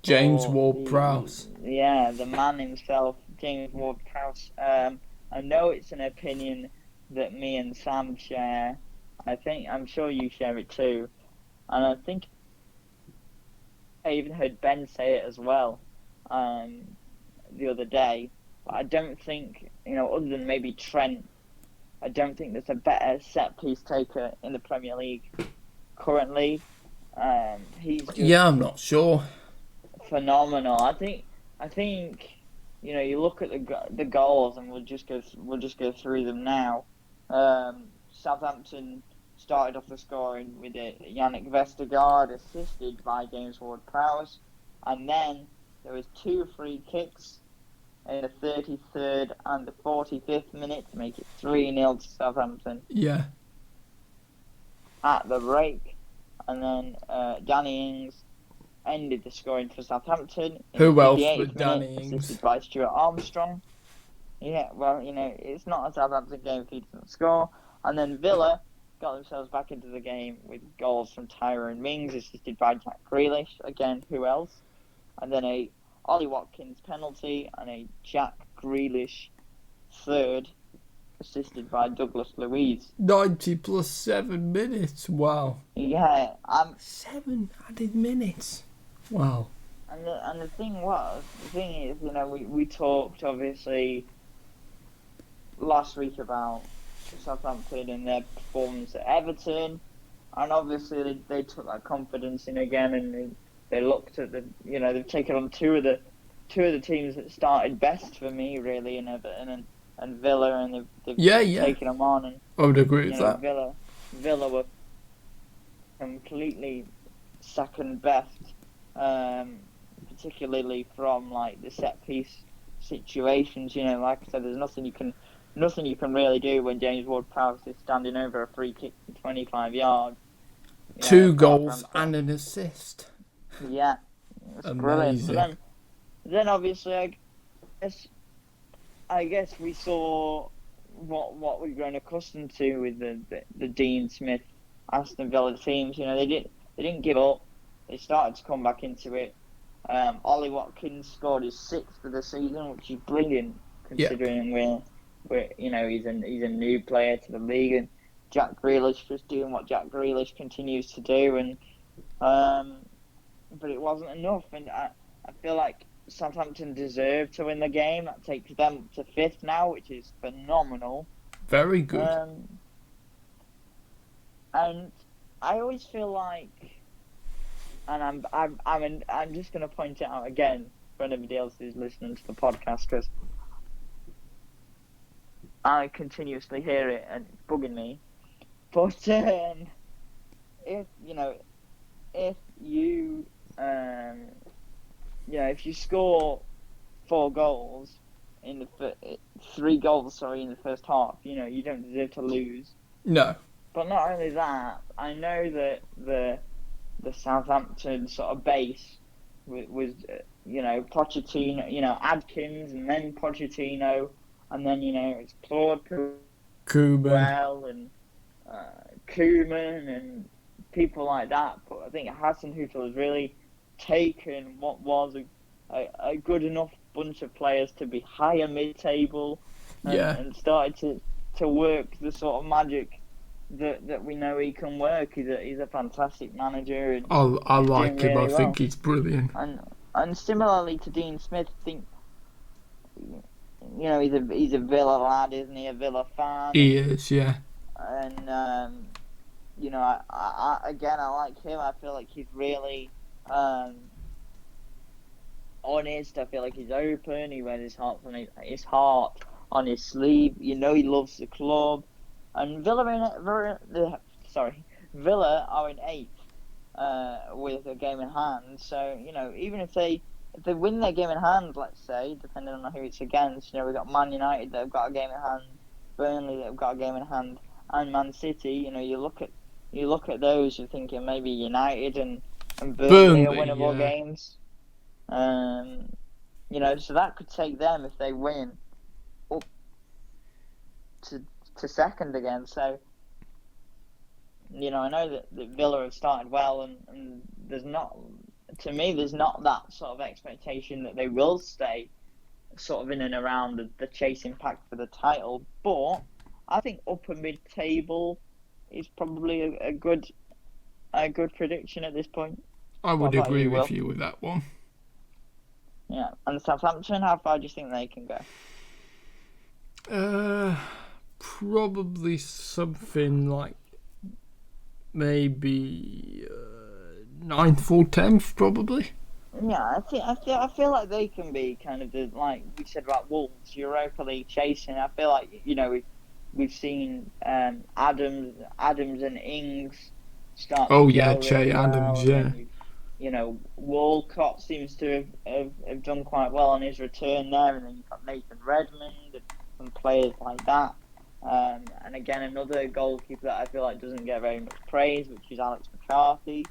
James Ward-Prowse. Yeah, the man himself, James Ward-Prowse. I know it's an opinion that me and Sam share. I'm sure you share it too. And I think I even heard Ben say it as well the other day. But I don't think, other than maybe Trent, I don't think there's a better set-piece taker in the Premier League currently. He's just I'm not sure. phenomenal. I think you look at the goals, and we'll just go through them now. Southampton started off the scoring with Yannick Vestergaard, assisted by James Ward-Prowse, and then there was 2 free kicks in the 33rd and the 45th minute to make it 3-0 to Southampton. Yeah. At the break, and then Danny Ings ended the scoring for Southampton. Who else but Danny Ings? Assisted by Stuart Armstrong. Yeah, well, it's not a Southampton game if he doesn't score. And then Villa got themselves back into the game with goals from Tyrone Mings, assisted by Jack Grealish. Again, who else? And then a Ollie Watkins penalty and a Jack Grealish third, assisted by Douglas Luiz. 90 plus 7 minutes. Wow. Yeah, 7 added minutes. Wow. And the thing is, we talked obviously last week about Southampton and their performance at Everton, and obviously they took that confidence in again, and they looked at they've taken on two of the teams that started best for me really in Everton and Villa, and they've taken them on, and I would agree with that. Villa were completely second best, particularly from like the set piece situations. Like I said, there's nothing you can really do when James Ward-Prowse is standing over a free kick from 25 yards. 2 goals and an assist. Yeah, it's brilliant. But then obviously, I guess we saw what we've grown accustomed to with the Dean Smith Aston Villa teams. They didn't give up. They started to come back into it. Ollie Watkins scored his 6th of the season, which is brilliant considering he's a new player to the league, and Jack Grealish just doing what Jack Grealish continues to do, and but it wasn't enough, and I feel like Southampton deserved to win the game. That takes them to 5th now, which is phenomenal. Very good. And I always feel like, and I'm just going to point it out again for anybody else who's listening to the podcast, because I continuously hear it and it's bugging me. But if you score 4 goals in the 3 goals, in the first half, you don't deserve to lose. No. But not only that, I know that the Southampton sort of base was Pochettino, Adkins, and then Pochettino, and then it's Claude Koeman, and Koeman and people like that. But I think Hasenhüttl has really taken what was a good enough bunch of players to be higher mid-table, and started to work the sort of magic that we know he can work. He's a fantastic manager, and I he's like doing him. really I well. think he's brilliant. And similarly to Dean Smith, I think, you know, he's a Villa lad, isn't he? A Villa fan. He is, yeah. And you know, I like him. I feel like he's really honest. I feel like he's open. He wears his heart on his sleeve. You know, he loves the club. And Villa are in eighth with a game in hand. So, you know, even if they win their game in hand, let's say, depending on who it's against, you know, we've got Man United that have got a game in hand, Burnley that have got a game in hand, and Man City. You know, you look at those, you're thinking maybe United and Burnley are winnable games. You know, so that could take them, if they win, up to second again. So, you know, I know that Villa have started well, and there's not that sort of expectation that they will stay sort of in and around the chasing pack for the title. But I think upper mid-table is probably a good prediction at this point. I would agree with you with that one. Yeah, and Southampton, how far do you think they can go? Probably something like maybe 9th or 10th, probably. Yeah, I feel like they can be kind of like we said about Wolves, Europa League chasing. I feel like, you know, we've seen Adams and Ings start. Oh to yeah, gel Che really Adams, well, yeah. You know, Walcott seems to have done quite well on his return there, and then you've got Nathan Redmond and players like that. And again, another goalkeeper that I feel like doesn't get very much praise, which is Alex McCarthy.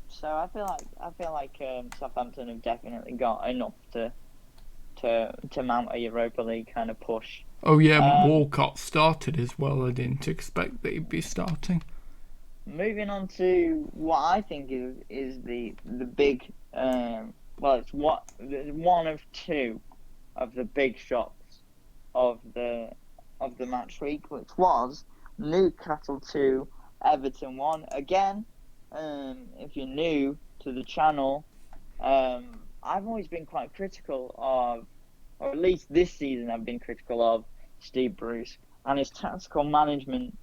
So I feel like Southampton have definitely got enough to mount a Europa League kind of push. Oh yeah, Walcott started as well. I didn't expect that he'd be starting. Moving on to what I think is the big it's one of two of the big shocks of the match week, which was Newcastle 2, Everton 1. Again, if you're new to the channel, I've always been quite critical of, or at least this season I've been critical of, Steve Bruce and his tactical management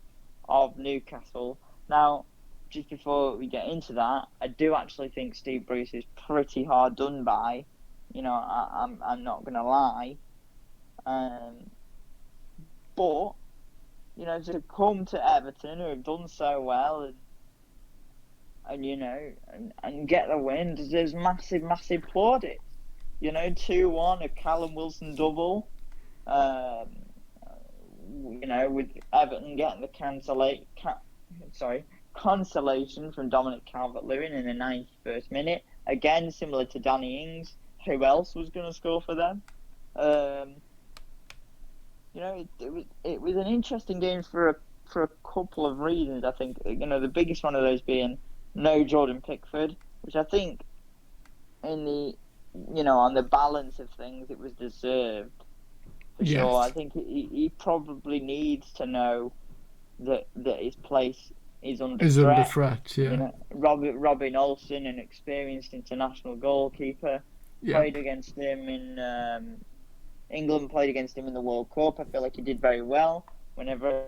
of Newcastle. Now, just before we get into that, I do actually think Steve Bruce is pretty hard done by. You know, I'm not going to lie. But, you know, to come to Everton, who have done so well, and you know, and get the win, there's massive plaudits. You know, 2-1, a Callum Wilson double. You know, with Everton getting the consolation from Dominic Calvert-Lewin in the 91st minute. Again, similar to Danny Ings. Who else was going to score for them? You know, it was an interesting game for a couple of reasons. I think, you know, the biggest one of those being no Jordan Pickford, which I think on the balance of things, it was deserved. For sure. I think he probably needs to know that his place is under threat. Yeah. You know, Robin Olsen, an experienced international goalkeeper, played against him in England. Played against him in the World Cup. I feel like he did very well. Whenever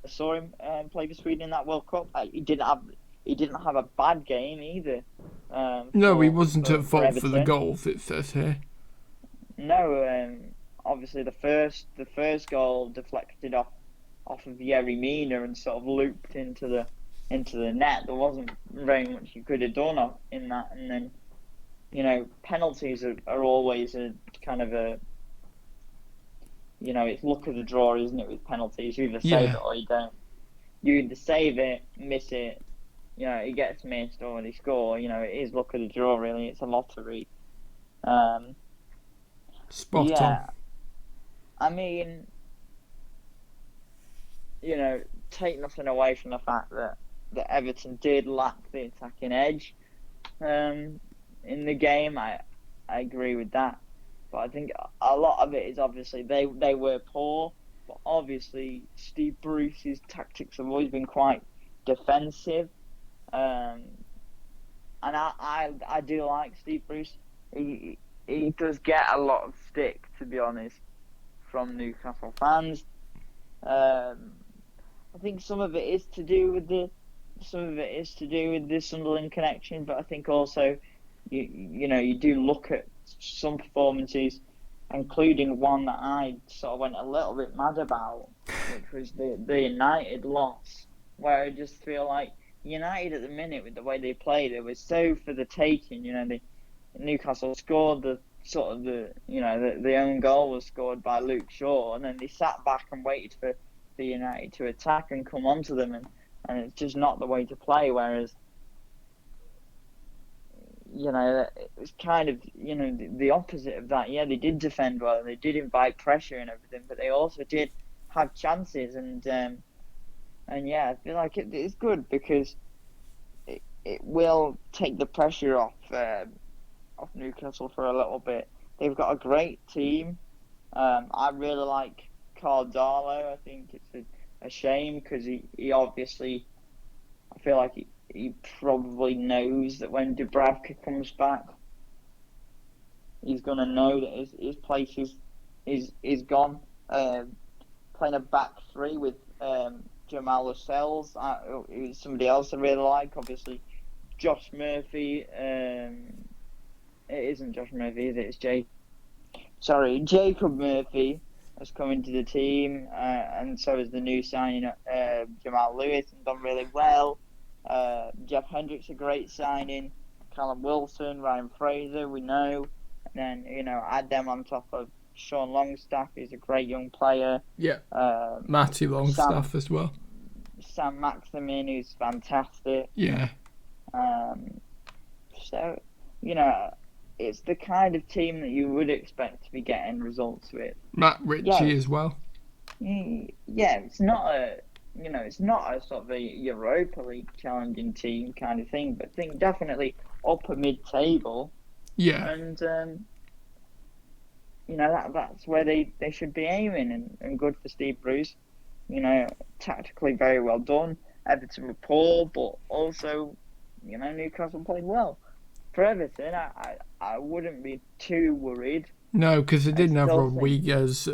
I saw him play for Sweden in that World Cup, he didn't have a bad game either. No, he wasn't at fault for the goals. It says here. No, obviously the first goal deflected off of Yerry Mina and sort of looped into the net. There wasn't very much you could have done in that. And then, you know, penalties are always a kind of a, you know, it's luck of the draw, isn't it, with penalties? You either save it or you don't. You either save it, miss it, you know, it gets missed, or they score. You know, it is luck of the draw, really. It's a lottery. Spot on. I mean, you know, take nothing away from the fact that Everton did lack the attacking edge in the game. I agree with that. But I think a lot of it is obviously they were poor, but obviously Steve Bruce's tactics have always been quite defensive. And I do like Steve Bruce. He does get a lot of stick, to be honest, from Newcastle fans. I think some of it is to do with the Sunderland connection, but I think also you do look at some performances, including one that I sort of went a little bit mad about, which was the United loss, where I just feel like United at the minute, with the way they played, it was so for the taking. Newcastle scored the own goal was scored by Luke Shaw, and then they sat back and waited for the United to attack and come onto them, and it's just not the way to play. Whereas, it was kind of the opposite of that. Yeah, they did defend well, they did invite pressure and everything, but they also did have chances, and yeah, I feel like it's good because it will take the pressure off Newcastle for a little bit. They've got a great team. I really like Cardalo. I think it's a shame because he obviously, I feel like he probably knows that when Dubravka comes back, he's gonna know that his place is gone. Playing a back three with Jamal Lascelles, who's somebody else I really like. Obviously, Josh Murphy. It isn't Josh Murphy, is it? It's Jacob Murphy has come into the team, and so has the new signing Jamal Lewis, and done really well. Jeff Hendrick's a great signing. Callum Wilson, Ryan Fraser, we know. And then, add them on top of Sean Longstaff, who's a great young player. Yeah. Matty Longstaff as well. Sam Maximin, who's fantastic. Yeah. So, it's the kind of team that you would expect to be getting results with. Matt Ritchie as well. Yeah, it's not a sort of a Europa League challenging team kind of thing, but I think definitely upper mid-table. Yeah. And, that's where they should be aiming, and good for Steve Bruce. Tactically very well done. Everton were poor, but also, Newcastle played well. For Everton, I wouldn't be too worried. No, because they didn't have Rodriguez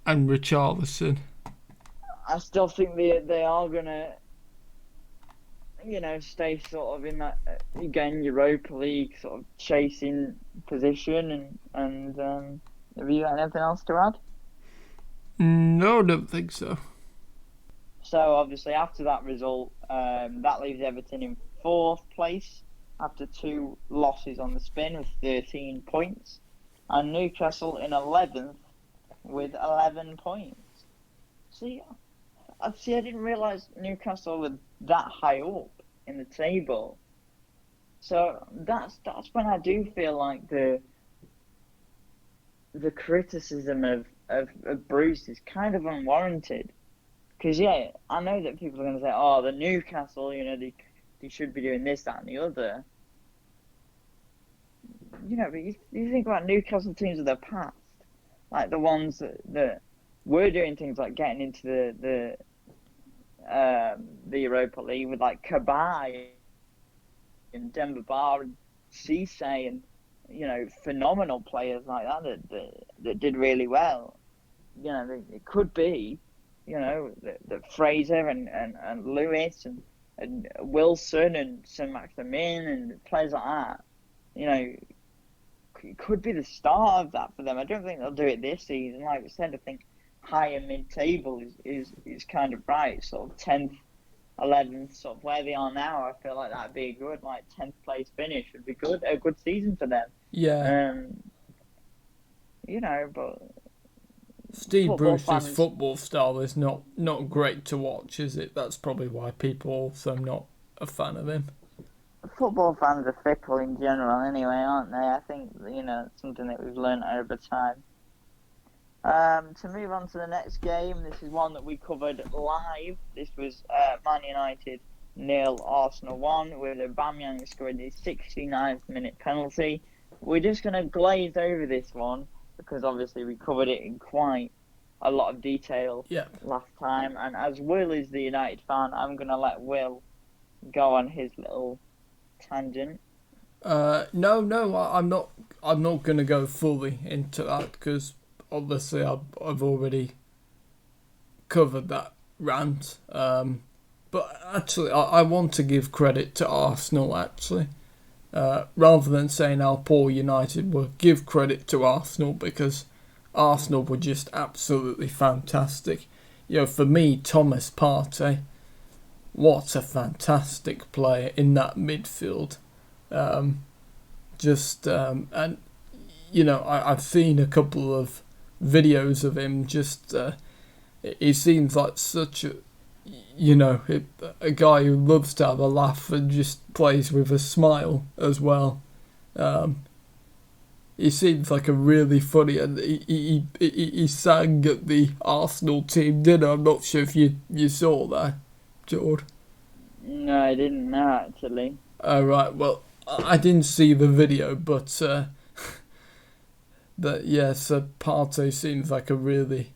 and Richarlison. I still think they are gonna, stay sort of in that again Europa League sort of chasing position. And have you got anything else to add? No, I don't think so. So obviously after that result, that leaves Everton in 4th place after 2 losses on the spin with 13 points, and Newcastle in 11th with 11 points. See, I didn't realise Newcastle were that high up in the table. So that's when I do feel like the criticism of Bruce is kind of unwarranted. Because, yeah, I know that people are going to say, oh, the Newcastle, they should be doing this, that, and the other. But you think about Newcastle teams of the past, like the ones that were doing things like getting into the Europa League with, like, Kabay and Demba Ba and Cisse and, phenomenal players like that did really well. It could be, that Fraser and Lewis and Wilson and St. Maximin and players like that, it could be the start of that for them. I don't think they'll do it this season. Like I said, I think higher mid-table is kind of right. Sort of 10th, 11th, sort of where they are now. I feel like that'd be a good, 10th place finish would be good. A good season for them. Yeah. But Steve Bruce's football style is not great to watch, is it? That's probably why people also not a fan of him. Football fans are fickle in general anyway, aren't they? I think, it's something that we've learned over time. To move on to the next game, this is one that we covered live. This was Man United 0, Arsenal 1, with Aubameyang scoring the 69th minute penalty. We're just going to glaze over this one because obviously we covered it in quite a lot of detail last time. And as Will is the United fan, I'm going to let Will go on his little tangent. No, I'm not. I'm not going to go fully into that because obviously I've already covered that rant. But actually, I want to give credit to Arsenal. Actually, rather than saying how poor United were, give credit to Arsenal because Arsenal were just absolutely fantastic. You know, for me, Thomas Partey, what a fantastic player in that midfield. And you know, I've seen a couple of videos of him. He seems like such a, you know, a guy who loves to have a laugh and just plays with a smile as well. He seems like a really funny, and he sang at the Arsenal team dinner. I'm not sure if you saw that, George. No, I didn't know actually. Right, well, I didn't see the video, but yes, Partey seems like a really,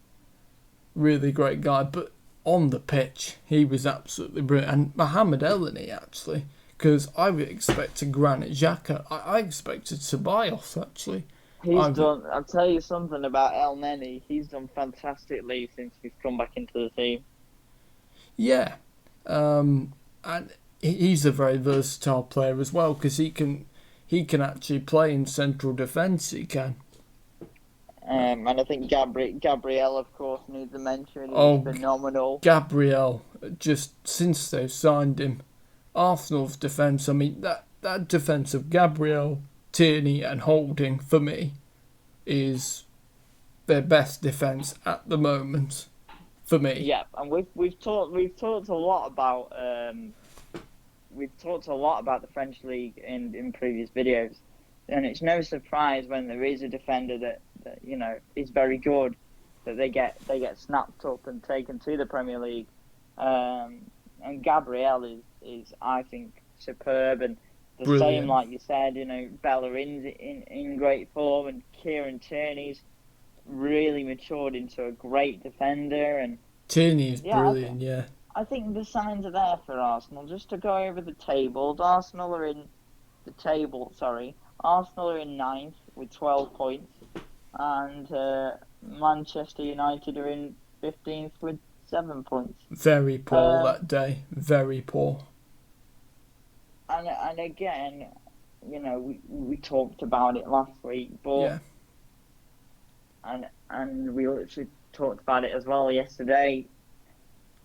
really great guy. But on the pitch, he was absolutely brilliant. And Mohamed Elneny, actually, because I expected Granit Xhaka. I expected Ceballos, actually. I'll tell you something about Elneny. He's done fantastically since he's come back into the team. Yeah, and he's a very versatile player as well because he can actually play in central defence. He can. And I think Gabriel, of course, needs a mention. He's phenomenal. Gabriel, just since they've signed him, Arsenal's defence. I mean, that defence of Gabriel, Tierney, and Holding for me is their best defence at the moment. For me. Yeah, and we've talked a lot about the French league in previous videos, and it's no surprise when there is a defender that you know is very good that they get snapped up and taken to the Premier League. And Gabriel is I think superb, and the Brilliant. same like you said, you know, Bellerin's in great form, and Kieran Tierney's really matured into a great defender, and Tierney is brilliant. I think the signs are there for Arsenal. Just to go over the tables, Arsenal are in ninth with 12 points, and Manchester United are in 15th with 7 points. Very poor that day. Very poor. And again, you know, we talked about it last week, but and we literally talked about it as well yesterday.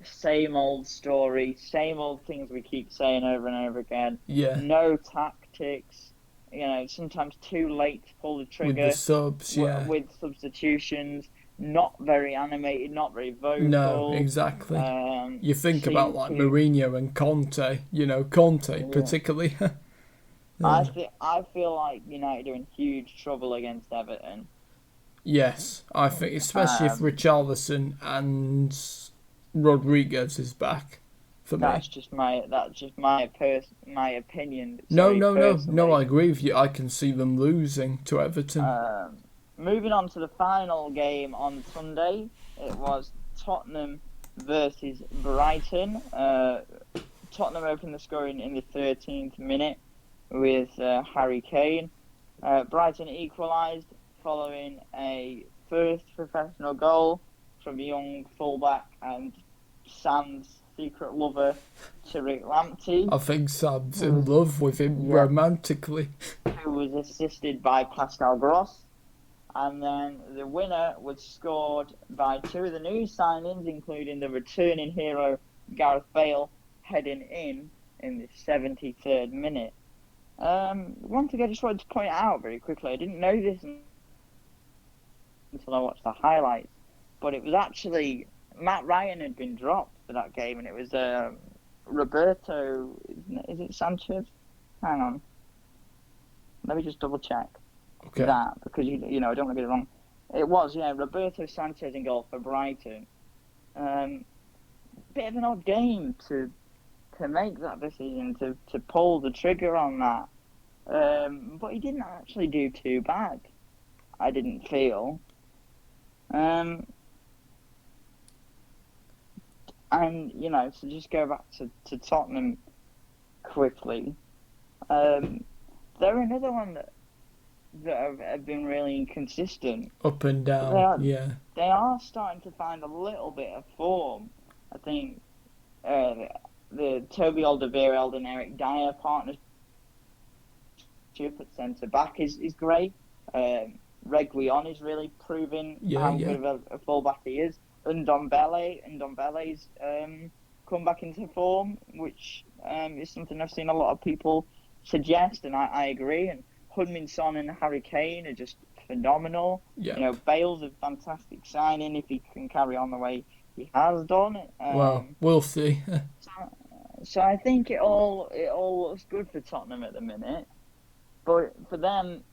Same old story, same old things we keep saying over and over again. Yeah. No tactics. You know, sometimes too late to pull the trigger. With the subs, with substitutions. Not very animated, not very vocal. No, exactly. You think about like Mourinho and Conte. You know, Conte particularly. I feel like United are in huge trouble against Everton. Yes, I think especially if Richarlison and Rodriguez is back. For me, that's just my opinion. No, I agree with you. I can see them losing to Everton. Moving on to the final game on Sunday, it was Tottenham versus Brighton. Tottenham opened the scoring in the 13th minute with Harry Kane. Brighton equalised following a first professional goal from young fullback and Sam's secret lover, Tariq Lamptey. I think Sam's in love with him romantically. Who was assisted by Pascal Gross. And then the winner was scored by two of the new signings, including the returning hero Gareth Bale, heading in the 73rd minute. One thing I just wanted to point out very quickly, I didn't know this until I watched the highlights, but it was actually Matt Ryan had been dropped for that game, and it was Roberto, is it Sanchez? Hang on. Let me just double check. Okay. That, because you know I don't want to get it wrong. It was, yeah. Roberto Sanchez in goal for Brighton. Bit of an odd game to make that decision, to pull the trigger on that. But he didn't actually do too bad, I didn't feel. And, you know, to just go back to Tottenham quickly, they're another one that have been really inconsistent. Up and down, They are starting to find a little bit of form. I think the Toby Alderweireld and Eric Dyer partnership at centre back is great. Reguilon is really proving how good of a fullback he is. Ndombele's come back into form, which is something I've seen a lot of people suggest, and I agree. And Heung-min Son and Harry Kane are just phenomenal. Yeah. You know, Bale's a fantastic signing if he can carry on the way he has done. Well, we'll see. So I think it all looks good for Tottenham at the minute. But for them,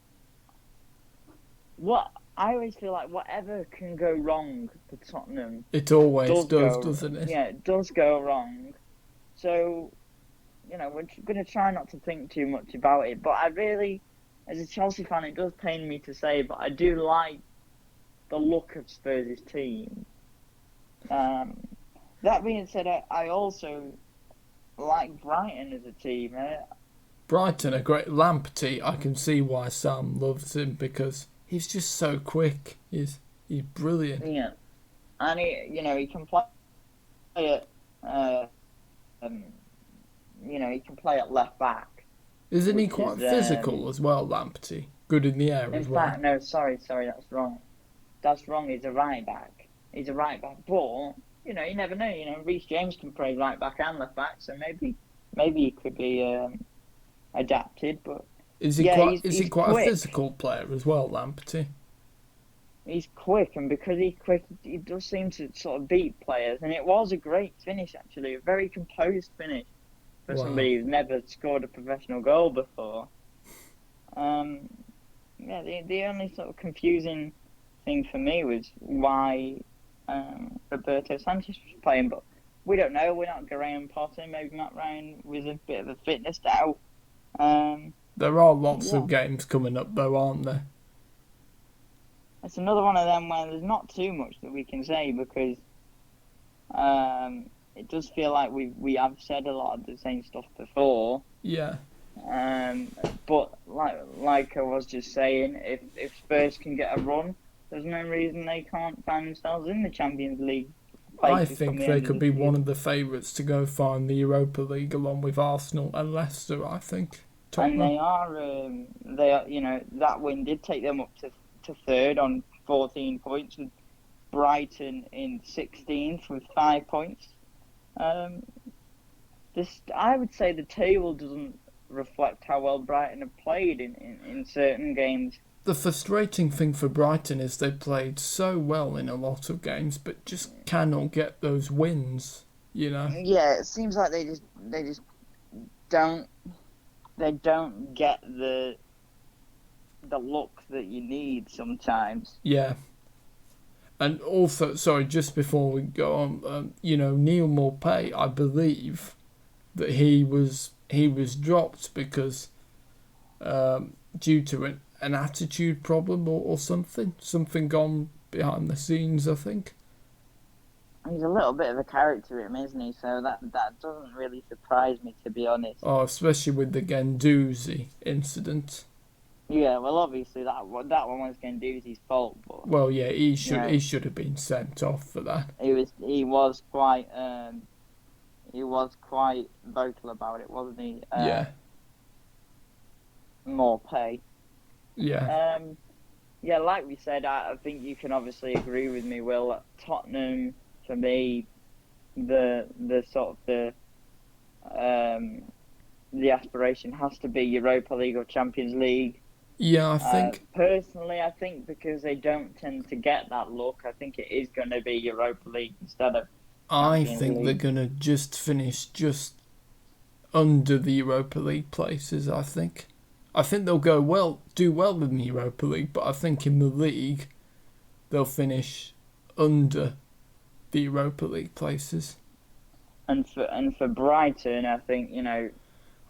I always feel like whatever can go wrong for Tottenham, it always does, doesn't it? Yeah, it does go wrong. So, you know, we're going to try not to think too much about it. But I really, as a Chelsea fan, it does pain me to say, but I do like the look of Spurs' team. That being said, I also like Brighton as a team. Brighton are great. Lamptey, I can see why Sam loves him, because he's just so quick. He's brilliant. Yeah, and he can play at he can play at left back. Isn't he quite physical as well, Lamptey? Good in the air as well. In fact, no, sorry, that's wrong. That's wrong. He's a right back. But you know, you never know. You know, Reece James can play right back and left back, so maybe he could be adapted. But is he quite a physical player as well, Lamptey? He's quick, and because he's quick, he does seem to sort of beat players. And it was a great finish, actually, a very composed finish for somebody who's never scored a professional goal before. The only sort of confusing thing for me was why Roberto Sanchez was playing, but we don't know. We're not Graham Potter. Maybe Matt Ryan was a bit of a fitness doubt. There are lots of games coming up, though, aren't there? It's another one of them where there's not too much that we can say, because it does feel like we have said a lot of the same stuff before. Yeah. But like I was just saying, if Spurs can get a run, there's no reason they can't find themselves in the Champions League. I think they could be one of the favourites to go find the Europa League, along with Arsenal and Leicester, I think. Tottenham. And they are, you know, that win did take them up to third on 14 points, with Brighton in 16th with 5 points. I would say the table doesn't reflect how well Brighton have played in certain games. The frustrating thing for Brighton is they played so well in a lot of games, but just cannot get those wins, you know? Yeah, it seems like they just don't get the look that you need sometimes. Yeah. And also, sorry, just before we go on, Neil Maupay, I believe that he was dropped because due to an attitude problem or something gone behind the scenes, I think. He's a little bit of a character, isn't he? So that doesn't really surprise me, to be honest. Oh, especially with the Guendouzi incident. Yeah, well, obviously that one was Guendouzi's fault, but he should have been sent off for that. He was quite vocal about it, wasn't he? Maupay. Yeah. Like we said, I think you can obviously agree with me, Will, that Tottenham, for me, the aspiration has to be Europa League or Champions League. Yeah, I think... personally, I think because they don't tend to get that look, I think it is going to be Europa League instead of Champions League. They're going to just finish just under the Europa League places, I think. I think they'll do well in the Europa League, but I think in the league, they'll finish under the Europa League places. And for Brighton, I think, you know,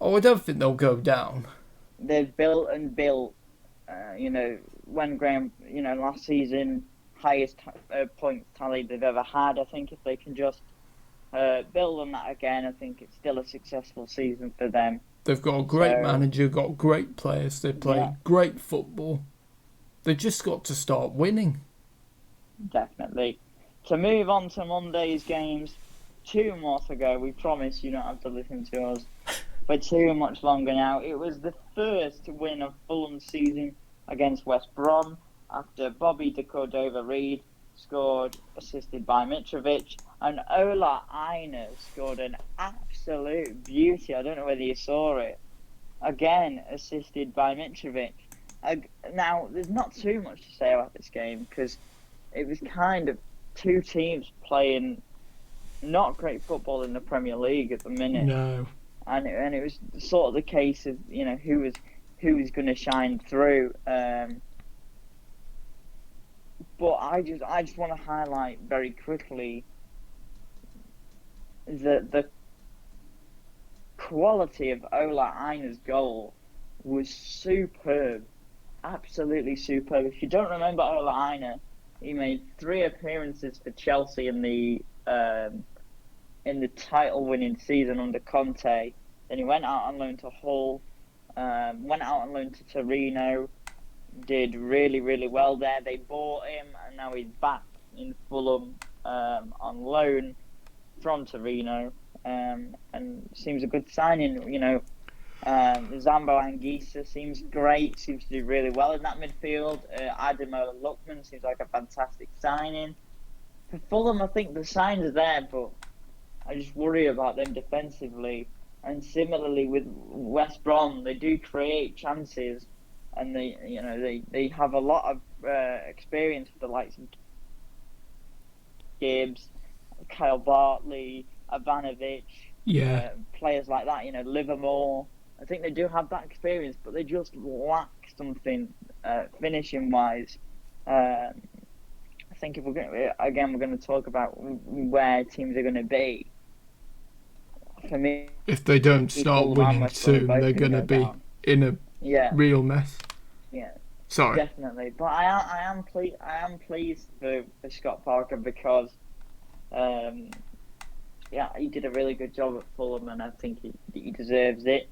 Oh, I don't think they'll go down. they've built and built. You know, when Graham, you know, last season, highest points tally they've ever had. I think if they can just build on that again, I think it's still a successful season for them. They've got a great manager, got great players. They play great football. They just got to start winning. Definitely. To move on to Monday's games, 2 more to go. We promise you don't have to listen to us for too much longer now. It was the first win of Fulham's season against West Brom after Bobby de Cordova-Reid scored, assisted by Mitrovic, and Ola Aina scored an absolute beauty. I don't know whether you saw it. Again, assisted by Mitrovic. Now, there's not too much to say about this game because it was kind of two teams playing not great football in the Premier League at the minute. No. And it was sort of the case of, you know, who was going to shine through. But I just want to highlight very quickly the quality of Ola Aina's goal was superb, absolutely superb. If you don't remember Ola Aina, he made 3 appearances for Chelsea in the title-winning season under Conte. Then he went out on loan to Hull, went out on loan to Torino, did really, really well there. They bought him, and now he's back in Fulham on loan from Torino, and seems a good signing. You know, Zambo Anguissa seems great, seems to do really well in that midfield. Ademola Lookman seems like a fantastic signing. For Fulham, I think the signs are there, but I just worry about them defensively. And similarly with West Brom, they do create chances, and they have a lot of experience with the likes of Gibbs, Kyle Bartley, Ivanovic, players like that. You know, Liverpool. I think they do have that experience, but they just lack something finishing wise. I think if we're going to talk about where teams are going to be. For me, if they don't start winning soon, they're going to be in a real mess. Yeah, sorry. Definitely. But I am pleased for Scott Parker because, he did a really good job at Fulham, and I think he deserves it.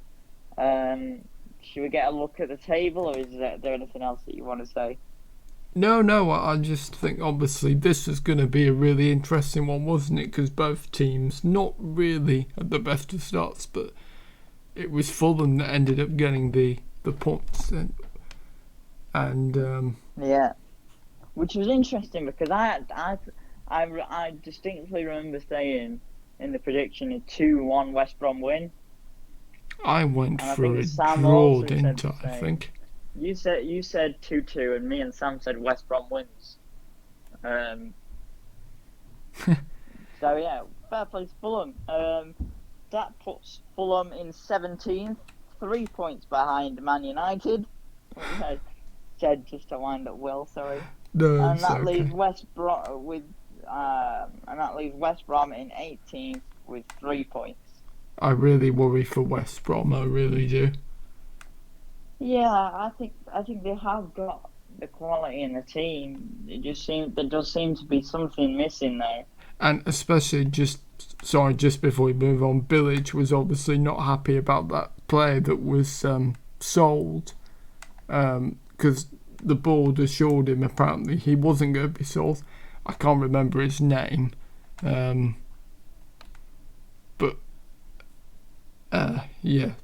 Should we get a look at the table, or is there anything else that you want to say? No, I just think obviously this was going to be a really interesting one, wasn't it? Because both teams not really at the best of starts, but it was Fulham that ended up getting the points, and which was interesting because I distinctly remember saying in the prediction a 2-1 West Brom win. I went for a draw, didn't I think. You said 2-2, and me and Sam said West Brom wins. So yeah, fair play to Fulham. That puts Fulham in 17th, 3 points behind Man United. Said just to wind up Will, sorry. No, and that okay. leaves West Brom in 18th with 3 points. I really worry for West Brom. I really do. Yeah, I think they have got the quality in the team. There does seem to be something missing there. And especially just before we move on, Bilic was obviously not happy about that player that was sold, because the board assured him apparently he wasn't going to be sold. I can't remember his name, but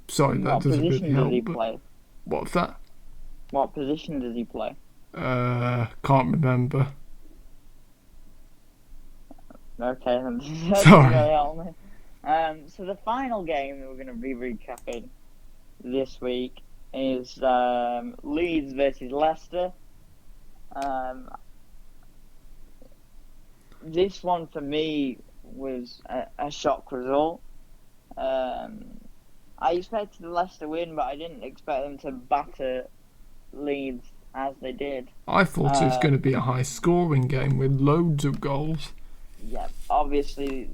sorry, that doesn't really help. What position does he play? What's that? What position does he play? Can't remember. Okay, sorry. So the final game that we're going to be recapping this week is Leeds versus Leicester. This one for me was a shock result. I expected Leicester win, but I didn't expect them to batter Leeds as they did. I thought it was going to be a high-scoring game with loads of goals. Yeah, obviously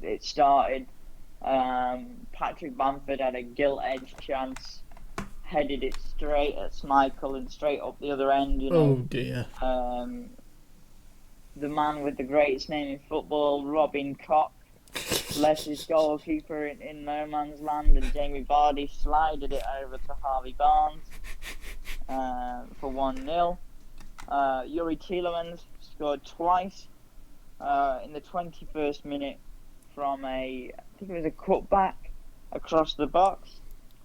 it started. Patrick Bamford had a gilt-edged chance, headed it straight at Schmeichel and straight up the other end. Oh dear. The man with the greatest name in football, Robin Koch, left his goalkeeper in no man's land, and Jamie Vardy slided it over to Harvey Barnes for 1-0. Yuri Tielemans scored twice in the 21st minute from I think it was a cutback across the box,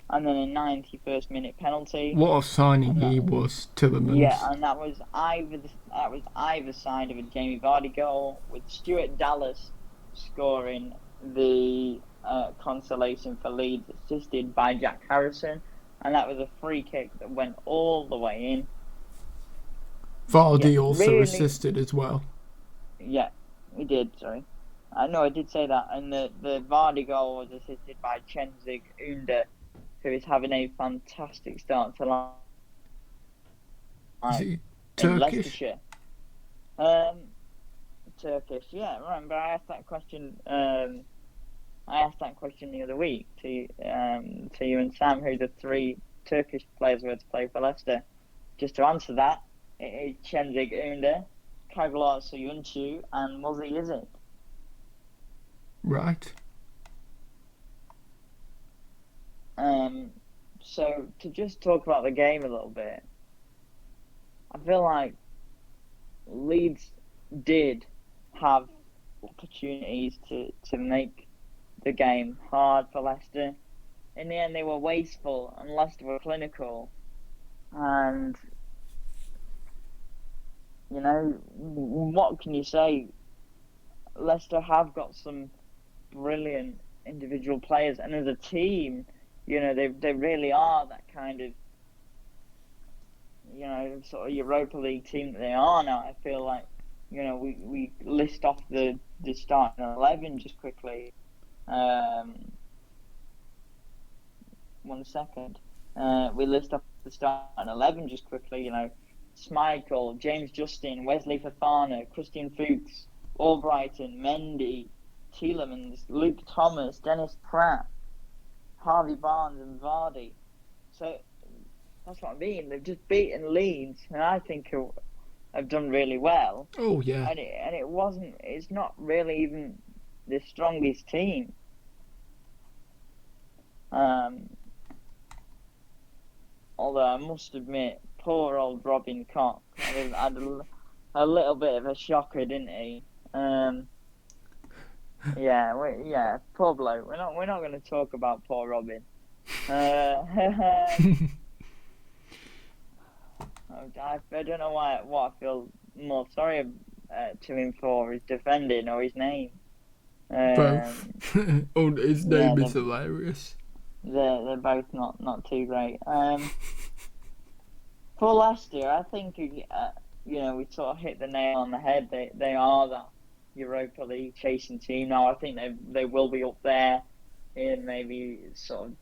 and then a 91st minute penalty. What a signing he was, Tielemans. Yeah, and that was either side of a Jamie Vardy goal, with Stuart Dallas scoring the consolation for Leeds, assisted by Jack Harrison, and that was a free kick that went all the way in. Vardy also assisted as well. Yeah, he did, sorry. No, I did say that. And the Vardy goal was assisted by Cenzig Under, who is having a fantastic start to life in Leicestershire. Turkish, yeah. Remember, I asked that question. The other week to you and Sam, who the 3 Turkish players were to play for Leicester. Just to answer that, it is Cenzig Under, Kaglar Soyuncu, and Muzzy Izzet. Right. So to just talk about the game a little bit, I feel like Leeds did have opportunities to make the game hard for Leicester. In the end, they were wasteful and Leicester were clinical. And, what can you say? Leicester have got some brilliant individual players, and as a team, they really are that kind of, sort of Europa League team that they are now. I feel like, we list off the starting 11 just quickly. 1 second. We list off the starting 11 just quickly. Schmeichel, James Justin, Wesley Fofana, Christian Fuchs, Albrighton, Mendy, Tielemans, Luke Thomas, Dennis Pratt, Harvey Barnes, and Vardy. So that's what I mean. They've just beaten Leeds, and I think have done really well. Oh yeah. And it's not really even the strongest team. Although I must admit, poor old Robin Koch had a little bit of a shocker, didn't he? Poor bloke. We're not going to talk about poor Robin. I don't know what I feel more sorry to him for, his defending or his name. Both. His name is hilarious. They're both not too great. For Leicester, I think we sort of hit the nail on the head. They are that Europa League chasing team now. I think they will be up there in maybe sort of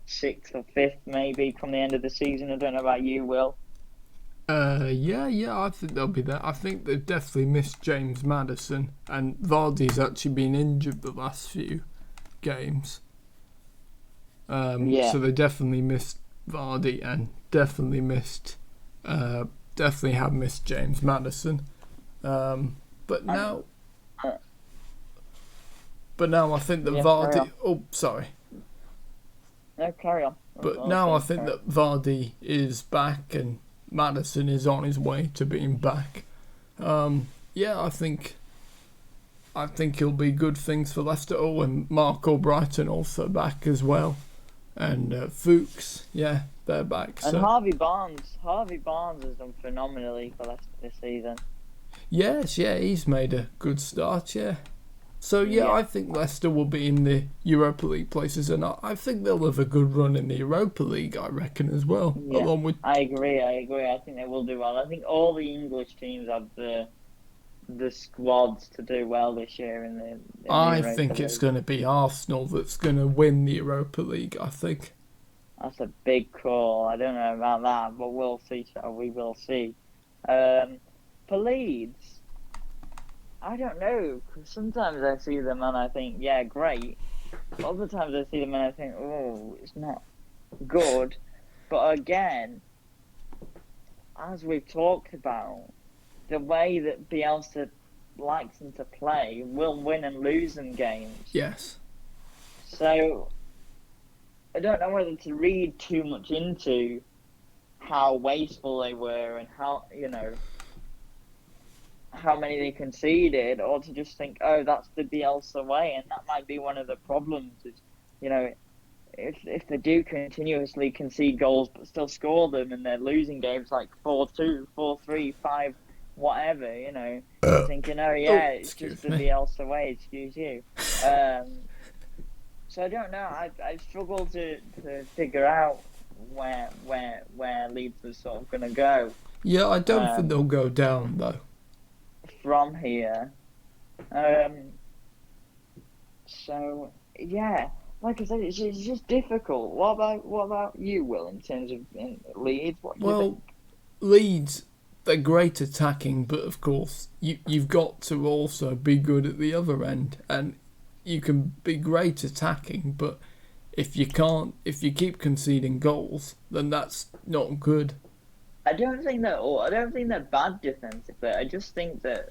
6th or 5th, maybe come the end of the season. I don't know about you, Will. Yeah, I think they'll be there. I think they've definitely missed James Maddison, and Vardy's actually been injured the last few games. So they definitely missed Vardy and definitely have missed James Maddison. But now I think that Vardy. Oh, sorry. No, carry on. But now I think that Vardy is back and Maddison is on his way to being back. I think it'll be good things for Leicester. Oh, and Mark Albrighton also back as well, and Fuchs, they're back. And Harvey Barnes has done phenomenally for Leicester this season. Yes, he's made a good start. So I think Leicester will be in the Europa League places, and I think they'll have a good run in the Europa League, I reckon, as well. Yeah, along with... I agree. I think they will do well. I think all the English teams have the squads to do well this year in the I think it's going to be Arsenal that's going to win the Europa League, I think. That's a big call. I don't know about that, but we'll see. We will see. For Leeds, I don't know. 'Cause sometimes I see them and I think, yeah, great. Other times I see them and I think, oh, it's not good. But again, as we've talked about, the way that Bielsa likes them to play will win and lose them games. Yes. So I don't know whether to read too much into how wasteful they were and how, how many they conceded, or to just think, oh, that's the Bielsa way, and that might be one of the problems. Is, if they do continuously concede goals but still score them, and they're losing games like 4-2, 4-3, 5, whatever, you're thinking, oh yeah, it's just the Bielsa way. Excuse you. So I don't know. I struggle to figure out where Leeds are sort of going to go. Yeah, I don't think they'll go down though. From here. So yeah, like I said, it's just difficult. What about you, Will, in terms of Leeds? What do you think? Leeds, they're great attacking, but of course you've got to also be good at the other end, and you can be great attacking, but if you keep conceding goals, then that's not good. I don't think they're bad defensively. I just think that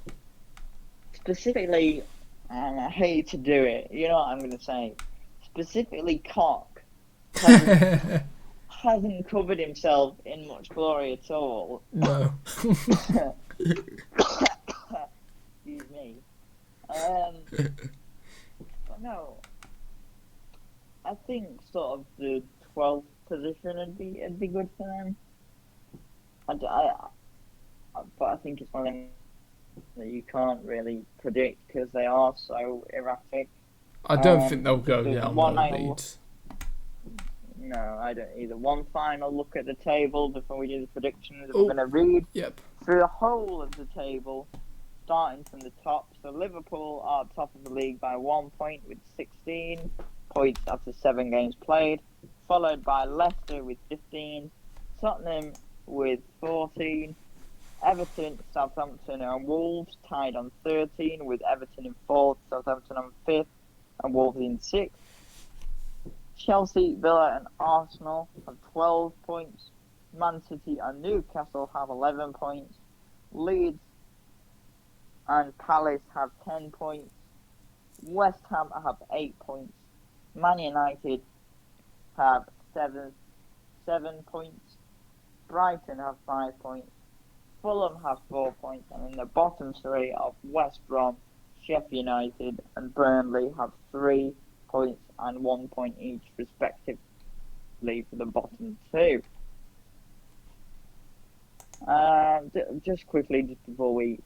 specifically, and I hate to do it, you know what I'm going to say, specifically Cock hasn't covered himself in much glory at all. No. Excuse me. But no, I think sort of the 12th position would be good for them. But I think it's one of them that you can't really predict because they are so erratic. I don't think they'll go down Leeds. No, I don't either. One final look at the table before we do the predictions. We're going to read through the whole of the table, starting from the top. So Liverpool are top of the league by 1 point with 16 points after 7 games played, followed by Leicester with 15, Tottenham with 14, Everton, Southampton and Wolves tied on 13, with Everton in 4th, Southampton on 5th and Wolves in 6th. Chelsea, Villa and Arsenal have 12 points. Man City and Newcastle have 11 points. Leeds and Palace have 10 points. West Ham have 8 points. Man United have 7 points. Brighton have 5 points. Fulham have 4 points. And in the bottom 3 of West Brom, Sheffield United and Burnley have 3 points and 1 point each, respectively, for the bottom 2. Just quickly, just before we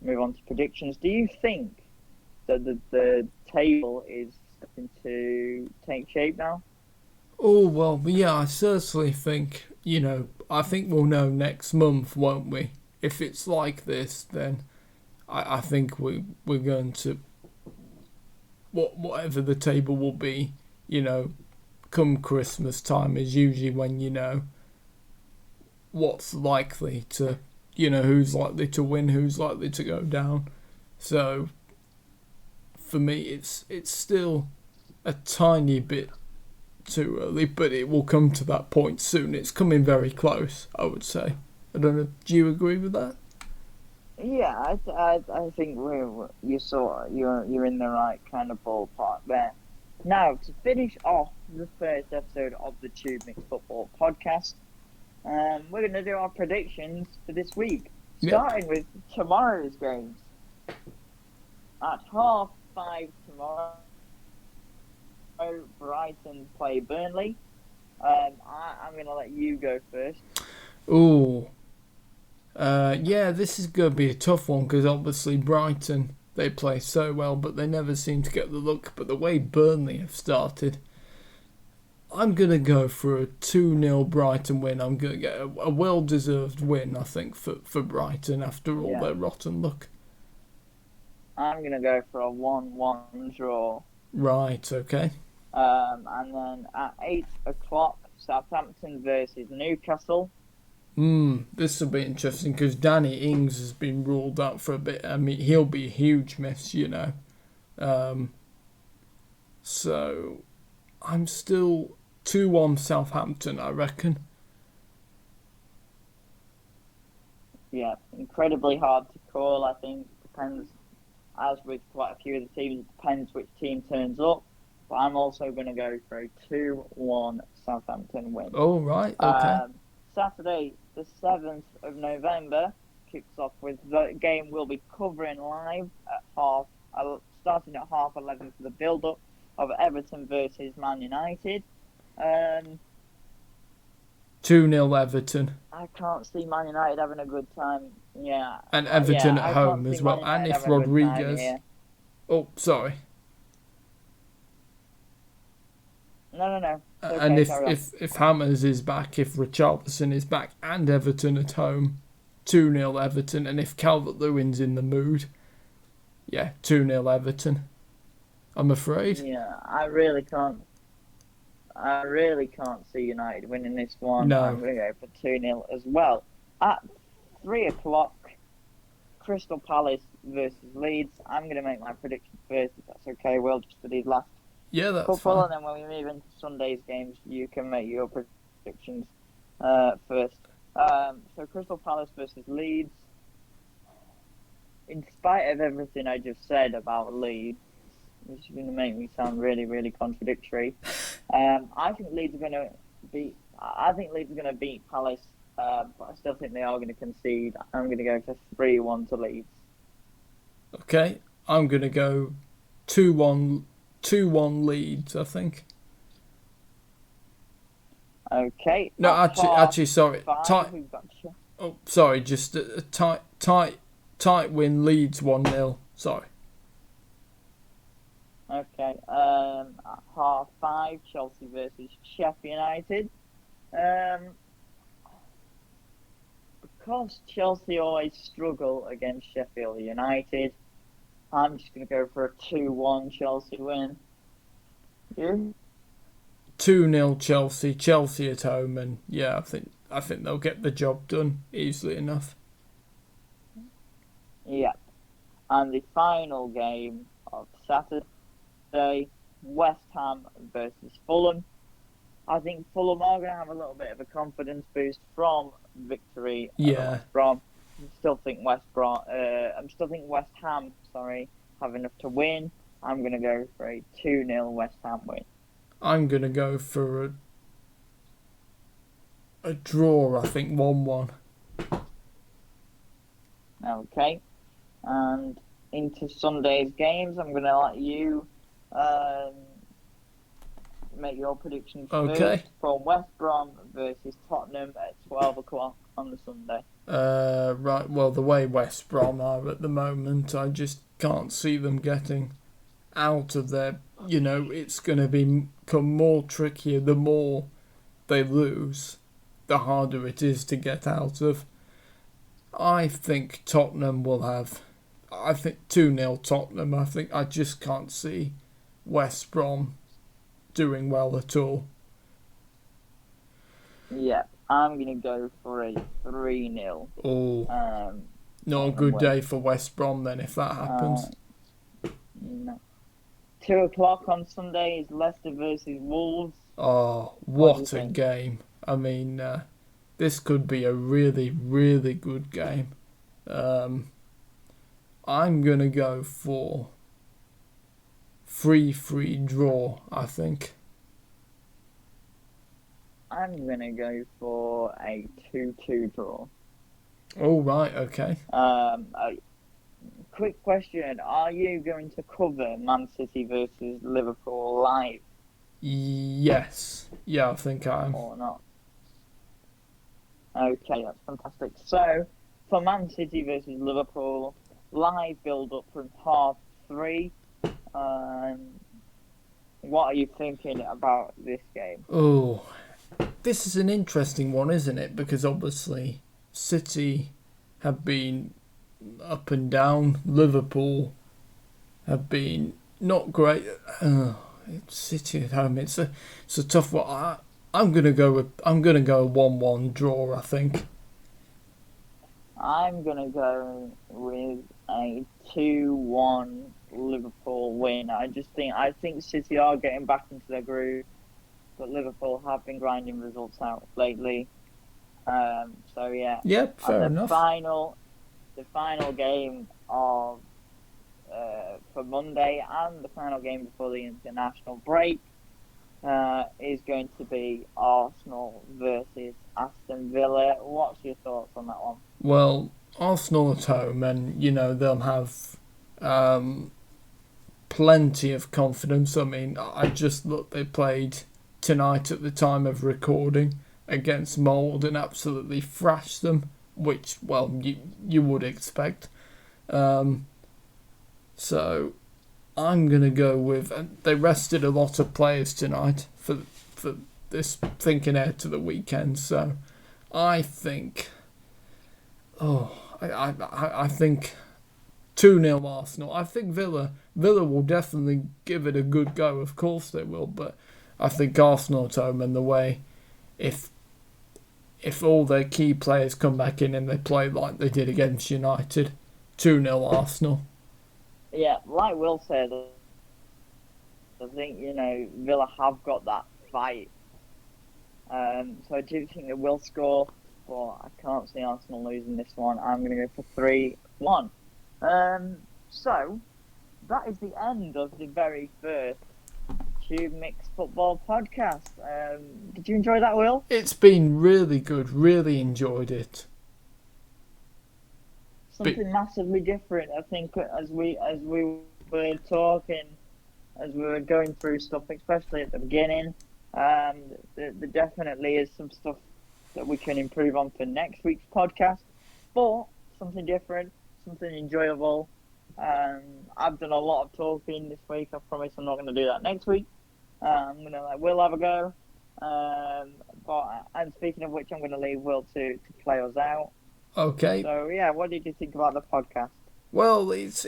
move on to predictions, do you think that the table is starting to take shape now? Oh, well, yeah, I certainly think, I think we'll know next month, won't we? If it's like this, then I think we're going to, whatever the table will be, come Christmas time is usually when, what's likely to, who's likely to win, who's likely to go down. So, for me, it's still a tiny bit too early, but it will come to that point soon. It's coming very close, I would say. I don't know. Do you agree with that? Yeah, I think you're in the right kind of ballpark there. Now, to finish off the first episode of the TubeMix Football Podcast, we're going to do our predictions for this week, starting with tomorrow's games. At 5:30 tomorrow, Brighton play Burnley. I'm going to let you go first. Ooh. Yeah, this is going to be a tough one because obviously Brighton, they play so well, but they never seem to get the look. But the way Burnley have started, I'm going to go for a 2-0 Brighton win. I'm going to get a well-deserved win, I think, for Brighton after all their rotten luck. I'm going to go for a 1-1 draw. Right, okay. And then at 8 o'clock, Southampton versus Newcastle. This will be interesting because Danny Ings has been ruled out for a bit. I mean, he'll be a huge miss, you know. So I'm still 2-1 Southampton, I reckon. Yeah, incredibly hard to call. I think depends, as with quite a few of the teams, it depends which team turns up. But I'm also going to go for a 2-1 Southampton win. Oh, right, okay. Saturday, the 7th of November, kicks off with the game we'll be covering live at starting at 11:30 for the build-up of Everton versus Man United. 2-0 Everton. I can't see Man United having a good time. Yeah. And Everton yeah, at home as well. And if Rodriguez... Oh, sorry. No. Okay, and if Hammers is back, if Richarlison is back, and Everton at home, 2-0 Everton. And if Calvert-Lewin's in the mood, 2-0 Everton. I'm afraid. Yeah, I really can't see United winning this one. No. I'm going to go for 2-0 as well. At 3 o'clock, Crystal Palace versus Leeds. I'm going to make my prediction first, if that's okay, Will, just for these last that's couple, fine. and then when we move into Sunday's games, you can make your predictions first. So Crystal Palace versus Leeds. In spite of everything I just said about Leeds, which is going to make me sound really, really contradictory, I think Leeds are going to beat Palace, but I still think they are going to concede. I'm going to go for 3-1 to Leeds. Okay, I'm going to go 2-1 Leeds, I think. Okay. No, actually, sorry. Just a tight win. Leeds 1-0. Sorry. Okay. At 5:30, Chelsea versus Sheffield United. Because Chelsea always struggle against Sheffield United, I'm just going to go for a 2-1 Chelsea win. You? 2-0 Chelsea. Chelsea at home, and I think they'll get the job done easily enough. Yeah. And the final game of Saturday, West Ham versus Fulham. I think Fulham are going to have a little bit of a confidence boost from victory over West Brom. I still think West Ham, have enough to win. I'm going to go for a 2-0 West Ham win. I'm going to go for a draw, I think 1-1. Okay. And into Sunday's games, I'm going to let you make your predictions first for West Brom versus Tottenham at 12 o'clock on the Sunday. Right, well, the way West Brom are at the moment, I just can't see them getting out of there. It's going to become more trickier the more they lose, the harder it is to get out of. I think Tottenham will have... I think 2-0 Tottenham. I just can't see West Brom doing well at all. Yeah, I'm going to go for a 3-0. Oh, not a good day for West Brom then if that happens. No. 2 o'clock on Sunday is Leicester versus Wolves. Oh, what a game. I mean, this could be a really, really good game. I'm going to go for 3-3 draw, I think. I'm going to go for a 2-2 draw. Oh, right, okay. Quick question. Are you going to cover Man City versus Liverpool live? Yes. Yeah, I think I am. Or not? Okay, that's fantastic. So, for Man City versus Liverpool, live build-up from 3:30. What are you thinking about this game? Oh, this is an interesting one, isn't it? Because obviously City have been up and down. Liverpool have been not great. City at home. It's a tough one. I'm gonna go a 1-1 draw. I think. I'm gonna go with a 2-1 Liverpool win. I think City are getting back into their groove, but Liverpool have been grinding results out lately. So yeah. Yep, fair enough. The final game of for Monday and the final game before the international break is going to be Arsenal versus Aston Villa. What's your thoughts on that one? Well, Arsenal at home, and they'll have plenty of confidence. I mean, I just looked. They played tonight at the time of recording against Mould and absolutely thrashed them, which, well, you would expect. So I'm going to go with... They rested a lot of players tonight for this thinking ahead to the weekend. So I think... I think 2-0 Arsenal. I think Villa will definitely give it a good go. Of course they will. But I think Arsenal at home, and the way... If all their key players come back in and they play like they did against United, 2-0 Arsenal. Yeah, like Will said, I think, Villa have got that fight. So I do think they will score, but I can't see Arsenal losing this one. I'm going to go for 3-1. So, that is the end of the very first TubeMix football podcast. Did you enjoy that, Will? It's been really good. Really enjoyed it. Something massively different, I think, as we were talking, as we were going through stuff, especially at the beginning. There definitely is some stuff that we can improve on for next week's podcast, but something different, something enjoyable. I've done a lot of talking this week. I promise I'm not going to do that next week. I'm going to let Will have a go. And speaking of which, I'm going to leave Will to play us out. Okay. So yeah, what did you think about the podcast? Well, it's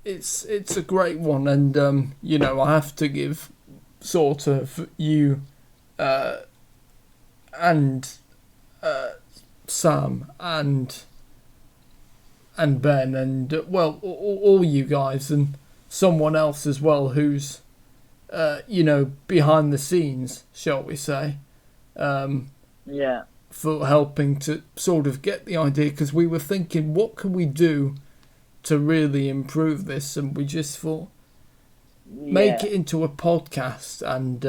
a great one, and I have to give sort of you and Sam and Ben and all you guys and someone else as well who's behind the scenes, shall we say? Yeah. For helping to sort of get the idea, because we were thinking, what can we do to really improve this? And we just thought, make it into a podcast. And,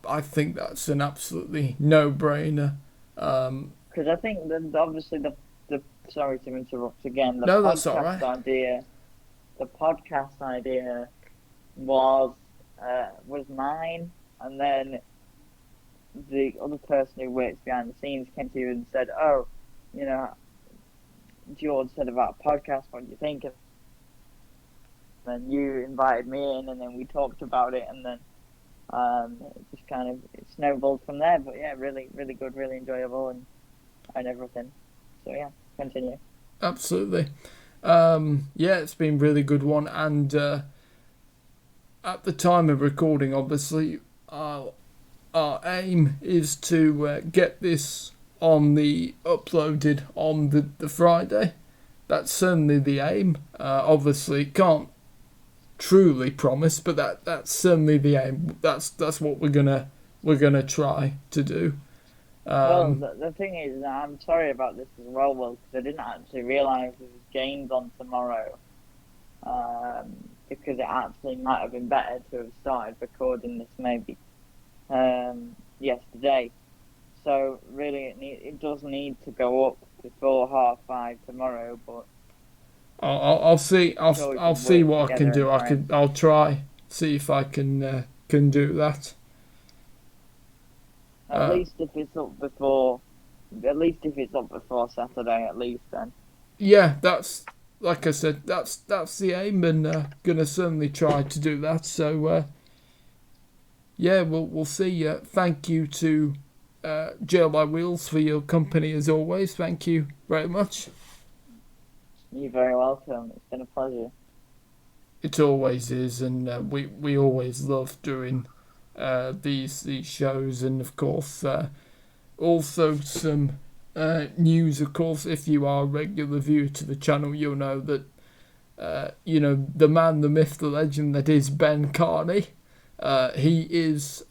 I think that's an absolutely no-brainer. Because I think that obviously the sorry to interrupt again. That's all right. The podcast idea was mine, and then the other person who works behind the scenes came to you and said, George said about a podcast, what do you think? And then you invited me in, and then we talked about it, and then it just kind of snowballed from there. But yeah, really, really good, really enjoyable, and everything. So yeah, continue. Absolutely. It's been a really good one, and at the time of recording, obviously, our aim is to get this uploaded on the Friday. That's certainly the aim. Obviously, can't truly promise, but that's certainly the aim. That's what we're gonna try to do. Well, the thing is, I'm sorry about this as well, Will, because I didn't actually realise there was games on tomorrow. Because it actually might have been better to have started recording this maybe yesterday. So really, it does need to go up before 5:30 tomorrow. But I'll see. I'll see what I can do. I'll try see if I can do that. At least if it's up before Saturday, at least then. Yeah, that's like I said. That's the aim, and gonna certainly try to do that. So we'll see. Thank you to JLIWheels for your company as always. Thank you very much. You're very welcome. It's been a pleasure. It always is, and we always love doing these shows, and of course also some news. Of course, if you are a regular viewer to the channel, you'll know that the man, the myth, the legend that is Ben Carney. He is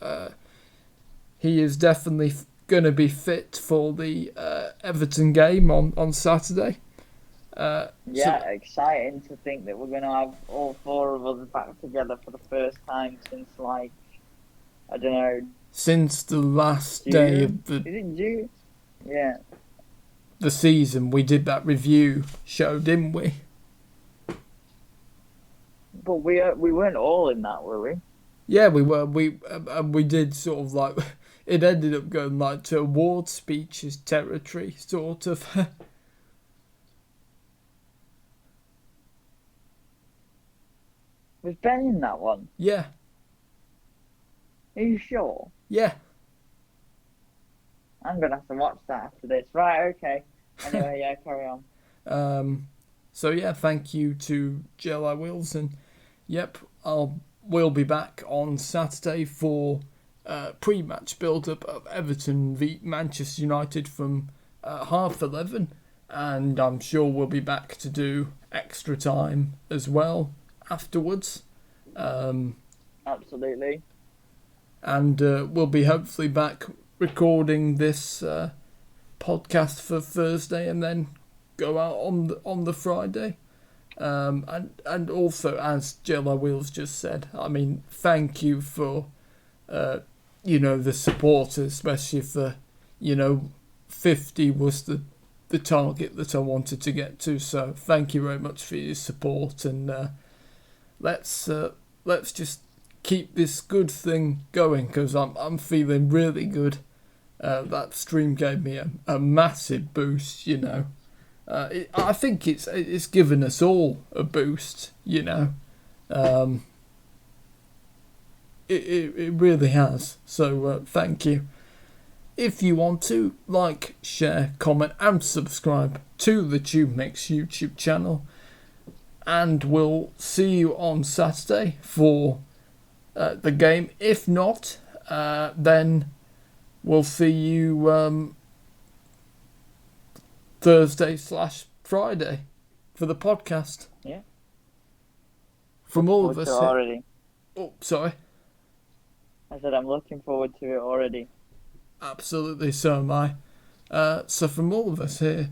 definitely going to be fit for the Everton game on Saturday. Exciting to think that we're going to have all four of us back together for the first time since, I don't know. Since the last June? Day of the... Is it June? Yeah. The season, we did that review show, didn't we? But we weren't all in that, were we? Yeah, we were. We did sort of it ended up going to award speeches territory, sort of. Was Ben in that one? Yeah. Are you sure? Yeah. I'm going to have to watch that after this. Right, okay. Anyway, yeah, carry on. So yeah, thank you to JLIWheels, and yep, we'll be back on Saturday for pre-match build-up of Everton v Manchester United from 11:30, and I'm sure we'll be back to do extra time as well afterwards. Absolutely. And we'll be hopefully back recording this podcast for Thursday, and then go out on the Friday. And also, as JLIWheels just said, I mean, thank you for the support, especially for 50 was the target that I wanted to get to. So thank you very much for your support, and let's just keep this good thing going, because I'm feeling really good. That stream gave me a massive boost, I think it's given us all a boost, It really has. So thank you. If you want to, like, share, comment and subscribe to the TubeMix YouTube channel. And we'll see you on Saturday for the game. If not, then we'll see you Thursday/Friday for the podcast. Yeah. From all of us. Already. Oh, sorry. I said I'm looking forward to it already. Absolutely, so am I. So from all of us here,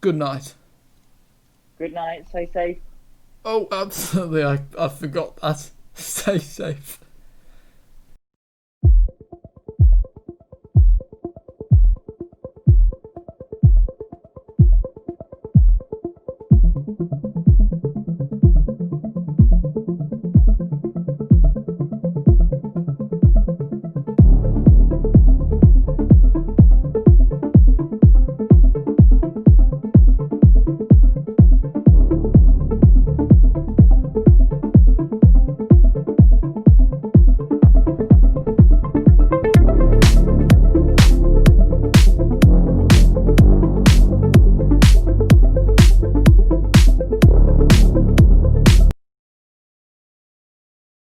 good night. Good night. Stay safe. Oh, absolutely. I forgot that. Stay safe.